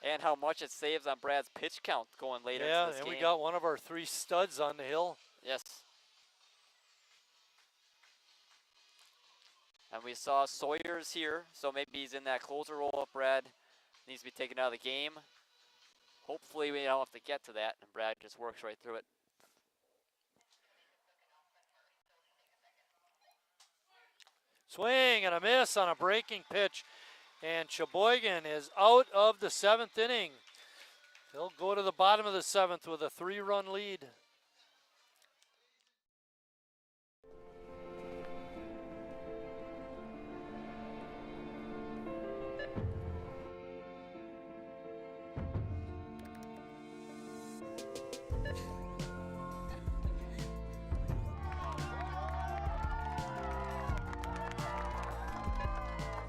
B: And how much it saves on Brad's pitch count going later
A: yeah,
B: into this
A: and
B: game.
A: we got one of our 3 studs on the hill.
B: Yes. And we saw Sawyer's here, so maybe he's in that closer role if Brad needs to be taken out of the game. Hopefully we don't have to get to that, and Brad just works right through it.
A: Swing and a miss on a breaking pitch, and Sheboygan is out of the 7th inning. They'll go to the bottom of the 7th with a 3-run lead.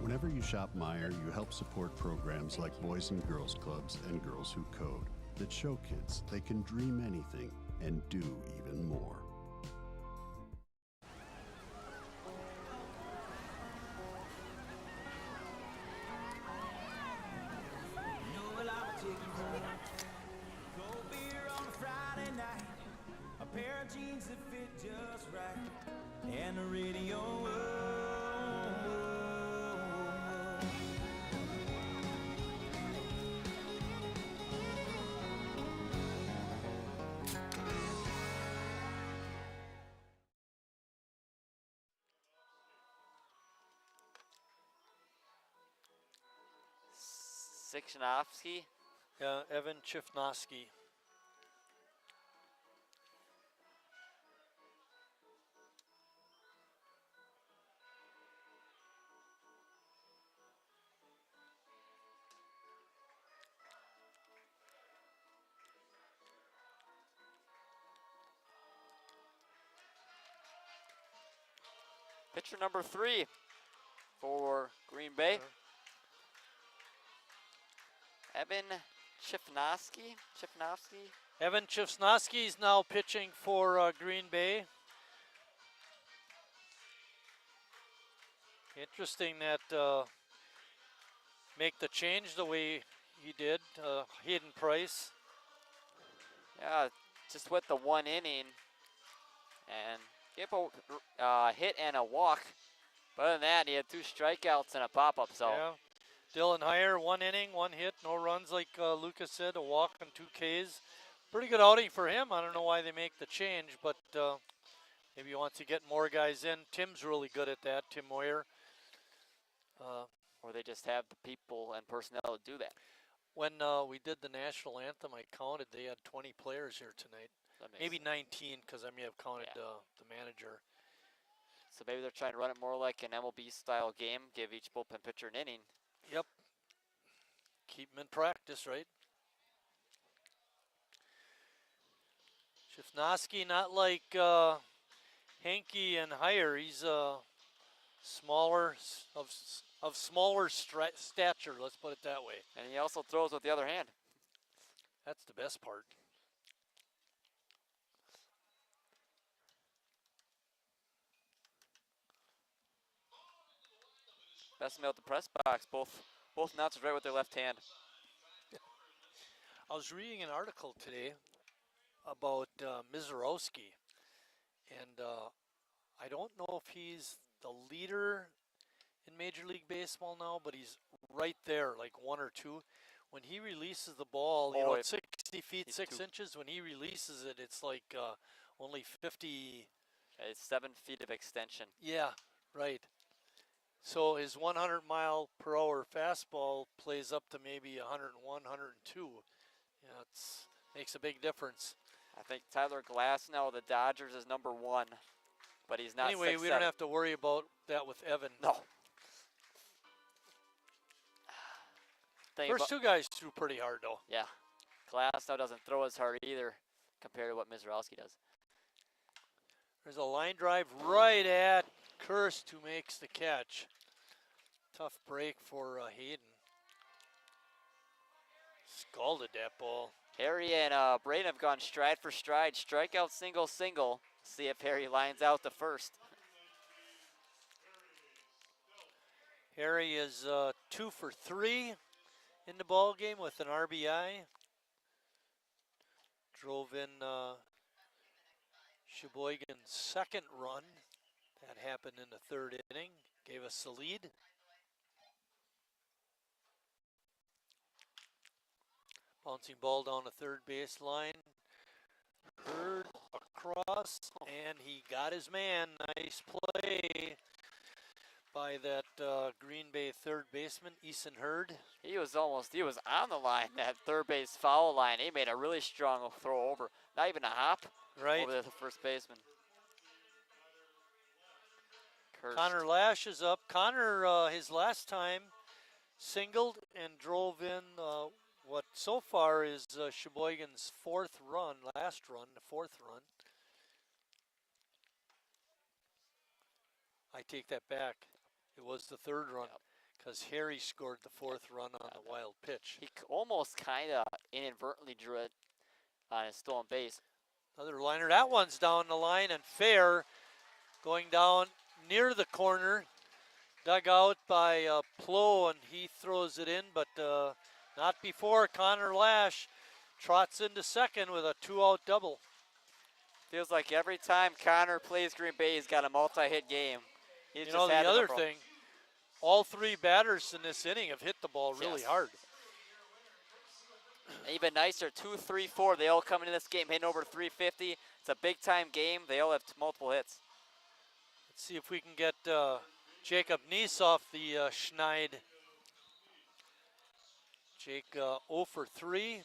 C: Whenever you shop Meijer, you help support programs like Boys and Girls Clubs and Girls Who Code that show kids they can dream anything and do even more.
D: You know well I will take you home. Cold beer on a Friday night, a pair of jeans that fit just right, and the radio.
B: Sixanovsky.
A: Yeah, Evan Chifnosky.
B: Pitcher number 3 for Green Bay. Evan Chifnosky.
A: Evan Chifnosky is now pitching for Green Bay. Interesting that make the change the way he did. Hayden Price.
B: Yeah, just with the 1 inning and gave a hit and a walk. But other than that, he had 2 strikeouts and a pop-up. So
A: Yeah. Dylan Heyer, 1 inning, 1 hit, no runs like Lucas said, a walk and 2 Ks. Pretty good outing for him. I don't know why they make the change, but maybe he wants to get more guys in. Tim's really good at that, Tim Moyer.
B: or they just have the people and personnel to do that.
A: When we did the national anthem, I counted they had 20 players here tonight. Maybe 19 because I may have counted the manager.
B: So maybe they're trying to run it more like an MLB-style game, give each bullpen pitcher an inning.
A: Yep. Keep them in practice, right? Chifnosky, not like Henke and Heyer. He's smaller, of smaller stature, let's put it that way.
B: And he also throws with the other hand.
A: That's the best part.
B: Best mail at the press box. Both announcers right with their left hand.
A: I was reading an article today about Mizorowski, and I don't know if he's the leader in Major League Baseball now, but he's right there, like 1 or 2. When he releases the ball, you know, it's 60 feet, 6 inches. When he releases it, it's like only 50.
B: It's 7 feet of extension.
A: Yeah, right. So his 100-mile-per-hour fastball plays up to maybe 101, 102. Yeah, it's makes a big difference.
B: I think Tyler Glass now the Dodgers is number 1, but he's not.
A: Anyway,
B: 6'7".
A: we don't have to worry about that with Evan.
B: No.
A: First 2 guys threw pretty hard, though.
B: Yeah. Glass now doesn't throw as hard either compared to what Mizorowski does.
A: There's a line drive right at Kirst, who makes the catch. Tough break for Hayden. Scalded that ball.
B: Harry and Braden have gone stride for stride. Strikeout, single, single. See if Harry lines out the first.
A: Harry is 2 for 3 in the ball game with an RBI. Drove in Sheboygan's second run. That happened in the 3rd inning. Gave us the lead. Bouncing ball down the third baseline. Hurd across, and he got his man. Nice play by that Green Bay third baseman, Eason Hurd.
B: He was on the line, that third base foul line. He made a really strong throw over. Not even a hop over the first baseman. Kirst.
A: Connor Lash is up. Connor, his last time, singled and drove in what so far is Sheboygan's last run, the 4th run. I take that back. It was the 3rd run because Harry scored the 4th run on the wild pitch.
B: He almost kind of inadvertently drew it on his stolen base.
A: Another liner. That one's down the line and fair. Going down near the corner. Dug out by Plo, and he throws it in, but not before Connor Lash trots into second with a 2-out double.
B: Feels like every time Connor plays Green Bay, he's got a multi-hit game. He's
A: You
B: just
A: know, the
B: had
A: other thing, all 3 batters in this inning have hit the ball really hard.
B: Even nicer, 2, 3, 4. They all come into this game hitting over 350. It's a big-time game. They all have multiple hits.
A: Let's see if we can get Jacob Neese off the schneid. Jake 0 for 3.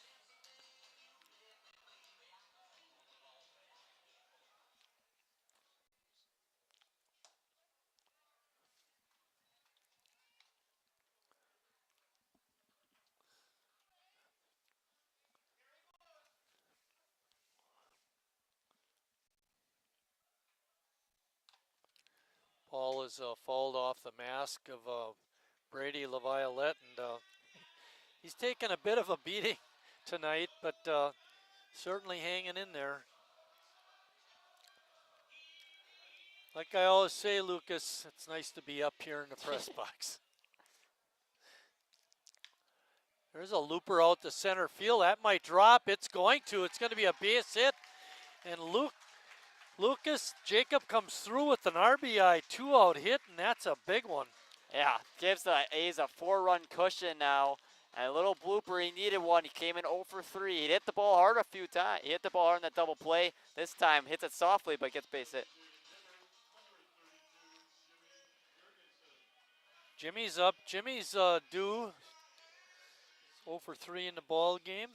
A: Ball is fouled off the mask of Brady LaViolette, and he's taken a bit of a beating tonight, but certainly hanging in there. Like I always say, Lucas, it's nice to be up here in the press box. There's a looper out to center field. That might drop. It's going to. It's going to be a base hit, and Lucas Jacob comes through with an RBI 2-out hit, and that's a big one.
B: Yeah, gives the A's a 4-run cushion now. And a little blooper, he needed one. He came in 0 for 3. He hit the ball hard a few times. He hit the ball hard in that double play. This time hits it softly, but gets base hit.
A: Jimmy's up. Jimmy's due. 0 for 3 in the ball game.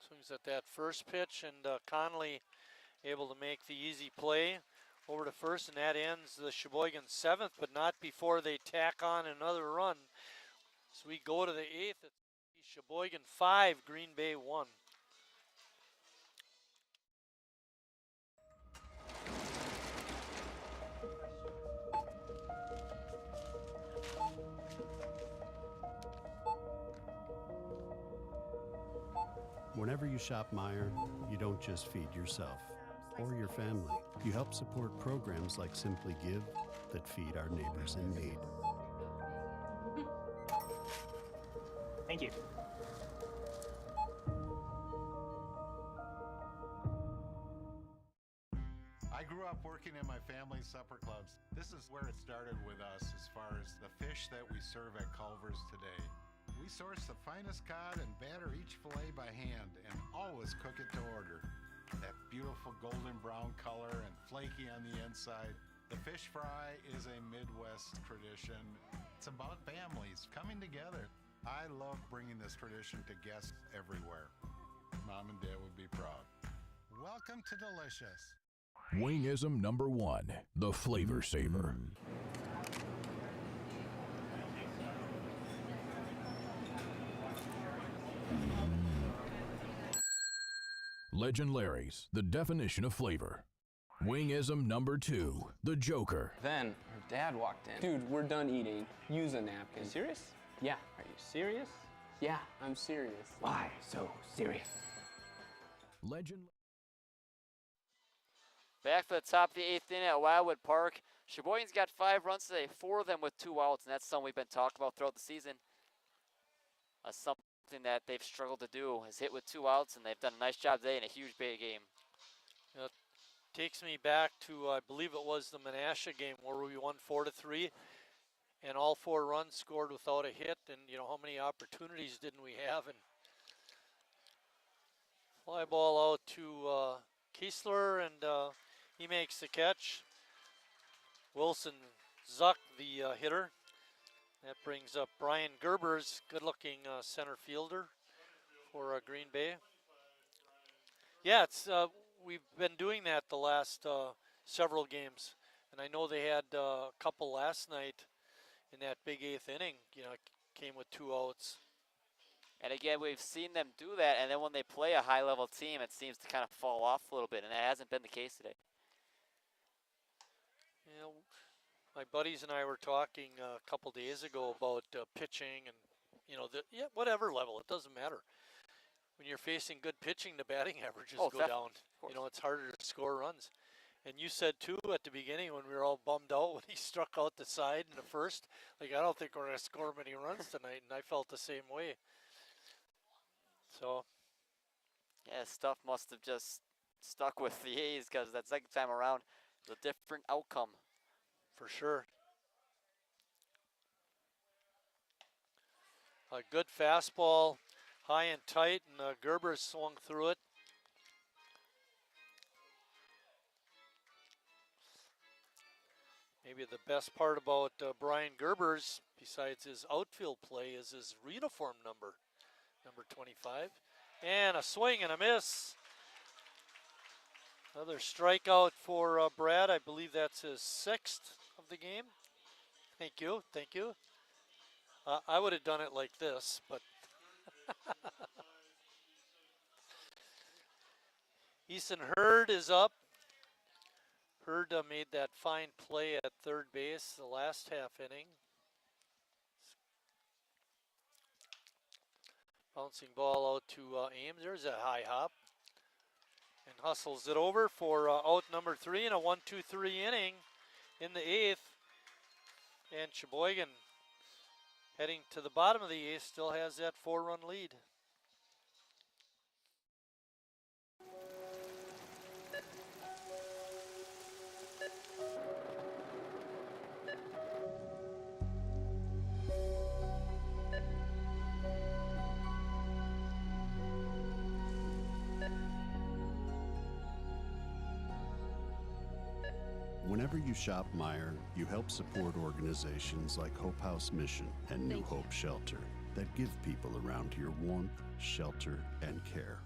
A: Swings at that first pitch, and Conley able to make the easy play over to first, and that ends the Sheboygan 7th, but not before they tack on another run. So we go to the 8th. It's Sheboygan 5, Green Bay 1.
C: Whenever you shop Meijer, you don't just feed yourself or your family. You help support programs like Simply Give that feed our neighbors in need.
E: Thank you.
F: I grew up working in my family's supper clubs. This is where it started with us as far as the fish that we serve at Culver's today. We source the finest cod and batter each fillet by hand and always cook it to order. That beautiful golden brown color and flaky on the inside. The fish fry is a Midwest tradition. It's about families coming together. I love bringing this tradition to guests everywhere. Mom and Dad would be proud. Welcome to Delicious.
G: Wingism number 1, the Flavor Saver. Legend Larry's, the definition of flavor. Wingism number 2, the Joker.
H: Then her dad walked in. Dude, we're done eating. Use a napkin.
E: You serious?
H: Yeah.
E: Are you serious?
H: Yeah, I'm serious.
E: Why so serious?
G: Legend.
B: Back for the top of the 8th inning at Wildwood Park. Sheboygan's got 5 runs today, 4 of them with 2 outs, and that's something we've been talking about throughout the season. Something that they've struggled to do is hit with 2 outs, and they've done a nice job today in a huge Bay game.
A: It takes me back to, I believe it was the Menasha game where we won 4-3, and all 4 runs scored without a hit, and you know, how many opportunities didn't we have? And fly ball out to Kiesler, and he makes the catch. Wilson Zuck, the hitter. That brings up Brian Gerber's good-looking center fielder for Green Bay. Yeah, it's we've been doing that the last several games, and I know they had a couple last night in that big 8th inning. You know, came with 2 outs.
B: And again, we've seen them do that, and then when they play a high-level team, it seems to kind of fall off a little bit, and that hasn't been the case today.
A: You know, my buddies and I were talking a couple days ago about pitching and, you know, whatever level, it doesn't matter. When you're facing good pitching, the batting averages go down. You know, it's harder to score runs. And you said, too, at the beginning when we were all bummed out when he struck out the side in the first, like, I don't think we're going to score many runs tonight, and I felt the same way. So.
B: Yeah, stuff must have just stuck with the A's because that second time around, it was a different outcome.
A: For sure. A good fastball, high and tight, and Gerber swung through it. Maybe the best part about Brian Gerber's, besides his outfield play, is his uniform number, number 25. And a swing and a miss. Another strikeout for Brad. I believe that's his 6th of the game. Thank you, thank you. I would have done it like this, but Easton Hurd is up. Hurd made that fine play at third base the last half inning. Bouncing ball out to Ames. There's a high hop. And hustles it over for out number 3 in a 1-2-3 inning in the 8th. And Sheboygan, heading to the bottom of the 8th, still has that 4-run lead.
C: Whenever you shop Meijer, you help support organizations like Hope House Mission and New Hope Shelter that give people around here warmth, shelter, and care.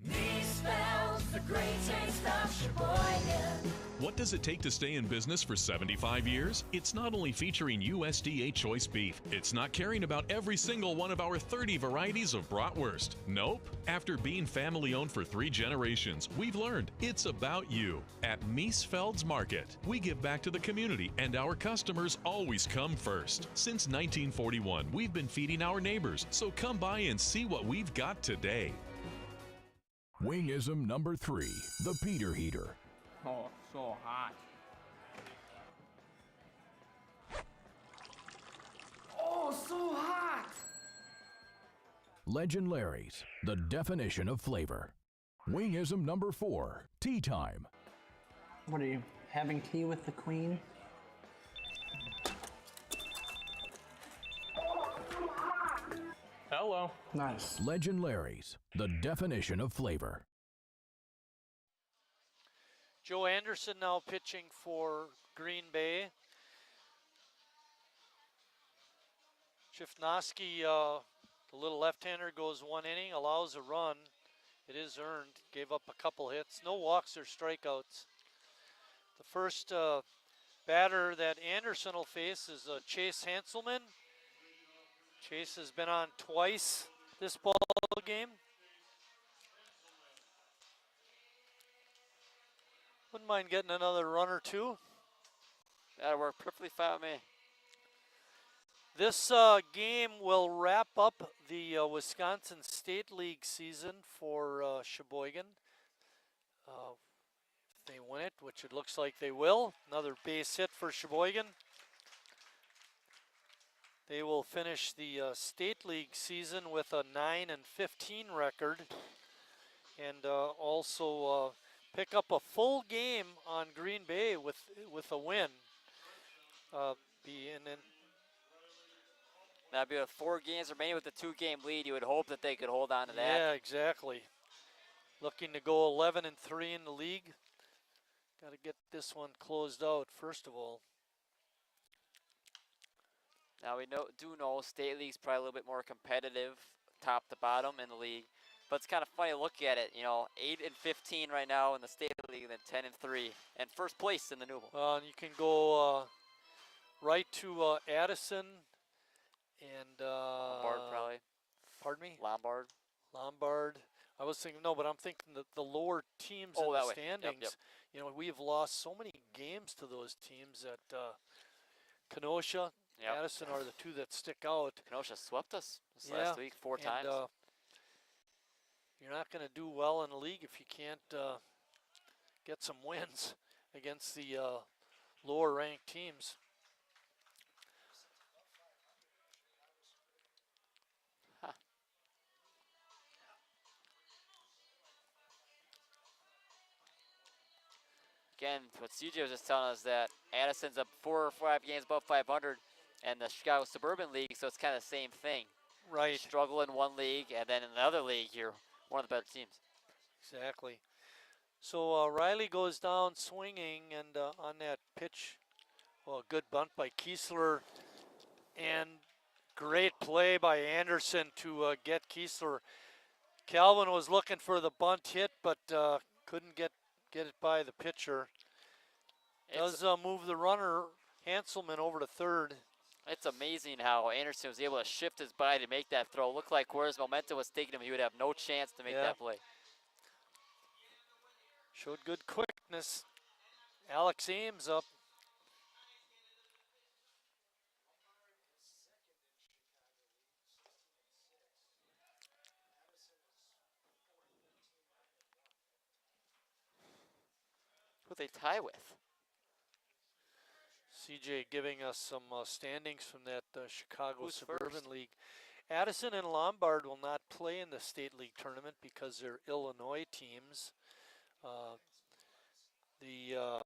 D: Me spells the great taste of Sheboygan.
I: What does it take to stay in business for 75 years? It's not only featuring USDA choice beef, it's not caring about every single one of our 30 varieties of bratwurst. Nope. After being family owned for 3 generations, we've learned it's about you. At Miesfeld's Market, we give back to the community and our customers always come first. Since 1941, we've been feeding our neighbors, so come by and see what we've got today.
G: Wingism number 3, the Peter Heater.
H: Oh, so hot. Oh, so hot!
G: Legend Larry's, the definition of flavor. Wingism number 4, tea time.
H: What are you, having tea with the queen? Hello. Nice.
G: Legend Larry's, the definition of flavor.
A: Joe Anderson now pitching for Green Bay. Chifnosky, the little left-hander, goes 1 inning, allows a run. It is earned, gave up a couple hits. No walks or strikeouts. The first batter that Anderson will face is Chase Hanselman. Chase has been on twice this ball game. Wouldn't mind getting another run or two.
B: That'll work perfectly fine with me.
A: This game will wrap up the Wisconsin State League season for Sheboygan. If they win it, which it looks like they will, another base hit for Sheboygan. They will finish the State League season with a 9-15 record, and also pick up a full game on Green Bay with a win. And then
B: that'd be with 4 games remaining with a 2-game lead. You would hope that they could hold on to that.
A: Yeah, exactly. Looking to go 11-3 in the league. Got to get this one closed out first of all.
B: Now we do know State League's probably a little bit more competitive, top to bottom in the league. But it's kind of funny to look at it. You know, 8-15 right now in the State League, and then 10-3, and first place in the New Home.
A: And you can go right to Addison and
B: Bard probably.
A: Pardon me?
B: Lombard.
A: Lombard. I was thinking, no, but I'm thinking the lower teams in
B: Oh,
A: the
B: that way.
A: standings.
B: Yep.
A: You know, we have lost so many games to those teams that Kenosha,
B: Yep.
A: Addison are the two that stick out.
B: Kenosha swept us this
A: Yeah,
B: last week 4 times.
A: You're not going to do well in the league if you can't get some wins against the lower ranked teams.
B: Again, what CJ was just telling us that Addison's up 4 or 5 games above 500 and the Chicago Suburban League, so it's kind of the same thing.
A: Right.
B: Struggle in one league, and then in another league, you're one of the better teams.
A: Exactly. So Riley goes down swinging, and on that pitch, well, good bunt by Kiesler, and great play by Anderson to get Kiesler. Calvin was looking for the bunt hit, but couldn't get it by the pitcher. Does move the runner, Hanselman, over to third.
B: It's amazing how Anderson was able to shift his body to make that throw. Looked like where his momentum was taking him, he would have no chance to make that play.
A: Showed good quickness. Alex Ames up.
B: Who they tie with?
A: CJ giving us some standings from that Chicago
B: Who's
A: Suburban
B: first?
A: League. Addison and Lombard will not play in the State League tournament because they're Illinois teams. The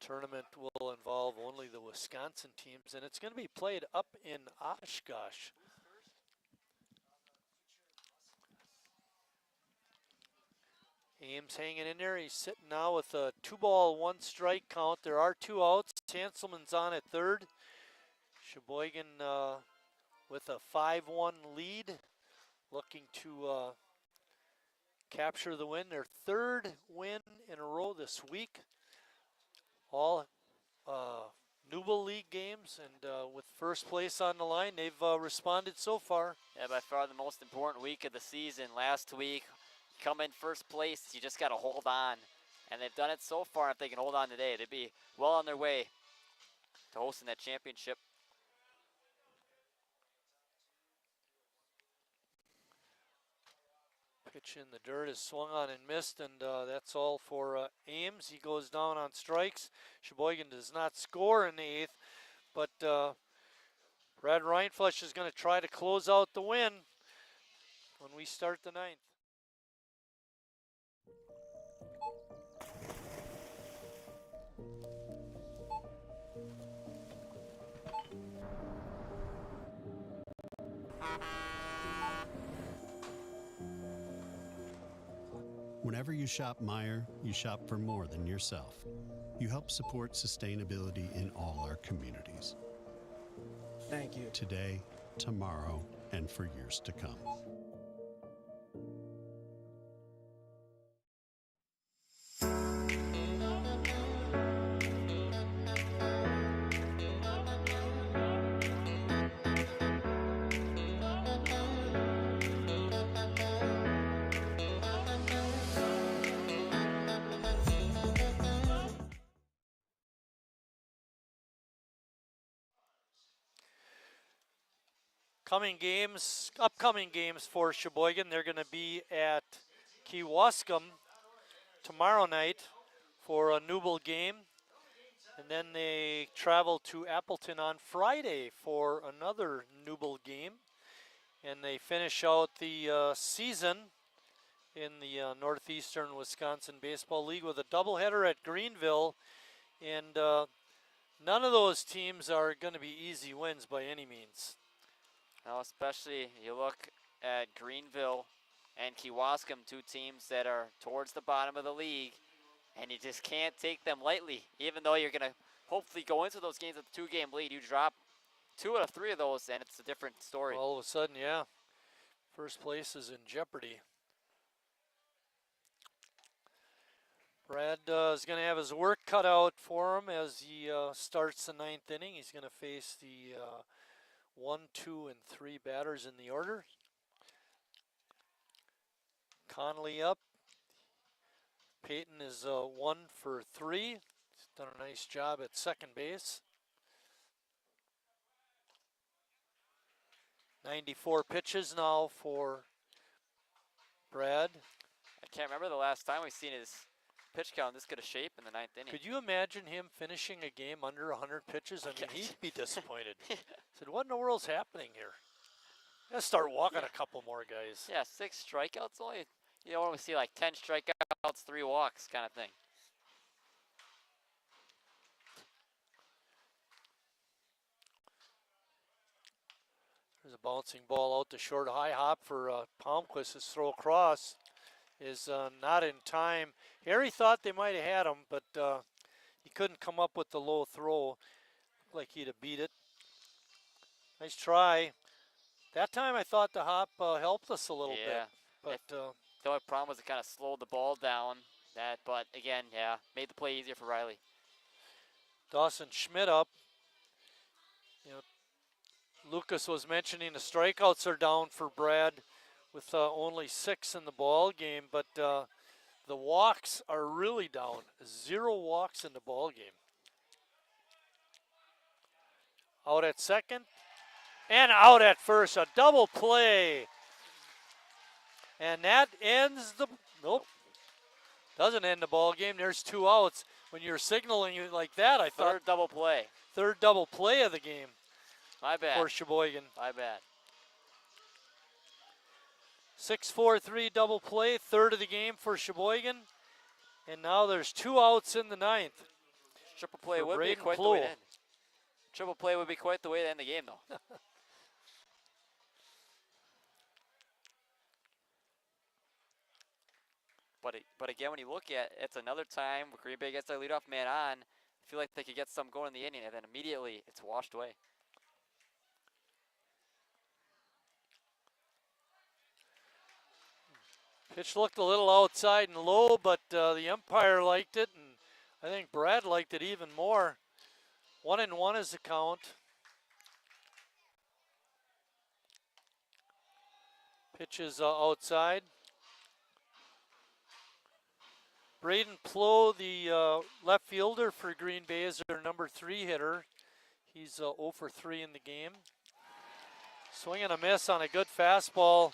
A: tournament will involve only the Wisconsin teams, and it's going to be played up in Oshkosh. Ames hanging in there. He's sitting now with a 2-ball, 1-strike count. There are 2 outs. Hanselman's on at third. Sheboygan with a 5-1 lead, looking to capture the win. Their 3rd win in a row this week. All Newell League games, and with first place on the line, they've responded so far.
B: Yeah, by far the most important week of the season. Last week, come in first place, you just got to hold on. And they've done it so far. If they can hold on today, they'd be well on their way to hosting that championship.
A: Pitch in the dirt is swung on and missed, and that's all for Ames. He goes down on strikes. Sheboygan does not score in the 8th, but Brad Reinflesch is going to try to close out the win when we start the 9th.
C: Whenever you shop Meijer, you shop for more than yourself. You help support sustainability in all our communities.
H: Thank you.
C: Today, tomorrow, and for years to come.
A: Upcoming games for Sheboygan, they're going to be at Kewaskum tomorrow night for a Newell game. And then they travel to Appleton on Friday for another Newell game. And they finish out the season in the Northeastern Wisconsin Baseball League with a doubleheader at Greenville. And none of those teams are going to be easy wins by any means.
B: Now, especially you look at Greenville and Kewaskum, 2 teams that are towards the bottom of the league, and you just can't take them lightly. Even though you're going to hopefully go into those games with a 2-game lead, you drop 2 out of 3 of those, and it's a different story.
A: All of a sudden, yeah, first place is in jeopardy. Brad is going to have his work cut out for him as he starts the 9th inning. He's going to face the 1, 2, and 3 batters in the order. Conley up. Peyton is 1 for 3. He's done a nice job at second base. 94 pitches now for Brad.
B: I can't remember the last time we've seen his pitch count this good a shape in the 9th inning.
A: Could you imagine him finishing a game under 100 pitches? I mean, he'd be disappointed. Said, what in the world's happening here? Gotta start walking a couple more guys.
B: Yeah, 6 strikeouts only. You don't want to see like 10 strikeouts, 3 walks kind of thing.
A: There's a bouncing ball out to short. High hop for Palmquist. His throw across is not in time. Harry thought they might have had him, but he couldn't come up with the low throw. Looked like he'd have beat it. Nice try. That time I thought the hop helped us a little bit. But
B: the only problem was it kind of slowed the ball down. But again, yeah, made the play easier for Riley.
A: Dawson Schmidt up. You know, Lucas was mentioning the strikeouts are down for Brad with only 6 in the ball game, but the walks are really down. 0 walks in the ball game. Out at second and out at first. A double play. And that ends the, nope, doesn't end the ball game. There's 2 outs. When you're signaling it like that, I thought.
B: Third double play.
A: Third double play of the game.
B: My bad.
A: For Sheboygan.
B: My bad.
A: 6-4-3 double play, third of the game for Sheboygan. And now there's 2 outs in the 9th.
B: Triple play would be quite the way to end. Triple play would be quite the way to end the game, though. But again, when you look at it, it's another time where Green Bay gets their leadoff man on. I feel like they could get some going in the inning, and then immediately it's washed away.
A: Pitch looked a little outside and low, but the umpire liked it, and I think Brad liked it even more. 1-1 is the count. Pitch is outside. Braden Plow, the left fielder for Green Bay, is their number 3 hitter. He's 0 for 3 in the game. Swing and a miss on a good fastball.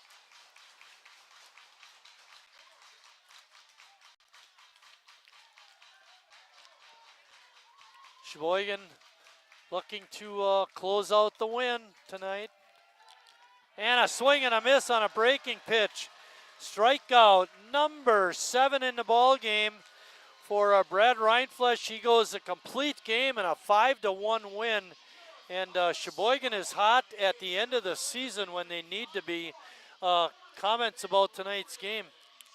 A: Sheboygan looking to close out the win tonight. And a swing and a miss on a breaking pitch. Strikeout number 7 in the ball game for Brad Reinflesch. He goes a complete game and a 5-1 win. And Sheboygan is hot at the end of the season when they need to be. Comments about tonight's game.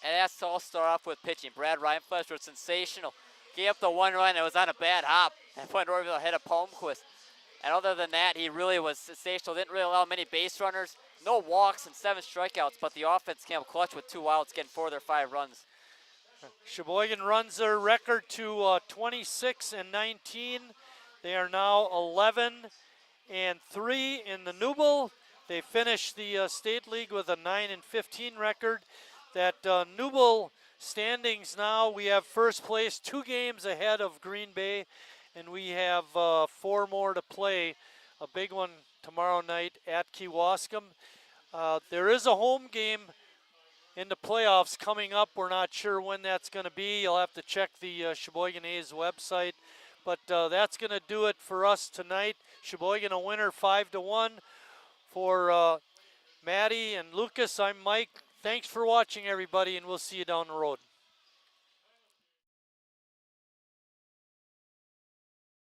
B: And that's all start off with pitching. Brad Reinflesch was sensational. Gave up the 1 run. It was on a bad hop. And went over the head of Palmquist. And other than that, he really was sensational. Didn't really allow many base runners. No walks and 7 strikeouts, but the offense came up clutch with 2 outs, getting 4 of their 5 runs.
A: Sheboygan runs their record to 26-19. They are now 11-3 in the Newble. They finished the state league with a 9-15 record. That Newble standings now, we have first place, 2 games ahead of Green Bay, and we have 4 more to play. A big one tomorrow night at Kewaskum. There is a home game in the playoffs coming up. We're not sure when that's going to be. You'll have to check the Sheboygan A's website. But that's going to do it for us tonight. Sheboygan a winner 5-1. For Maddie and Lucas, I'm Mike. Thanks for watching, everybody, and we'll see you down the road.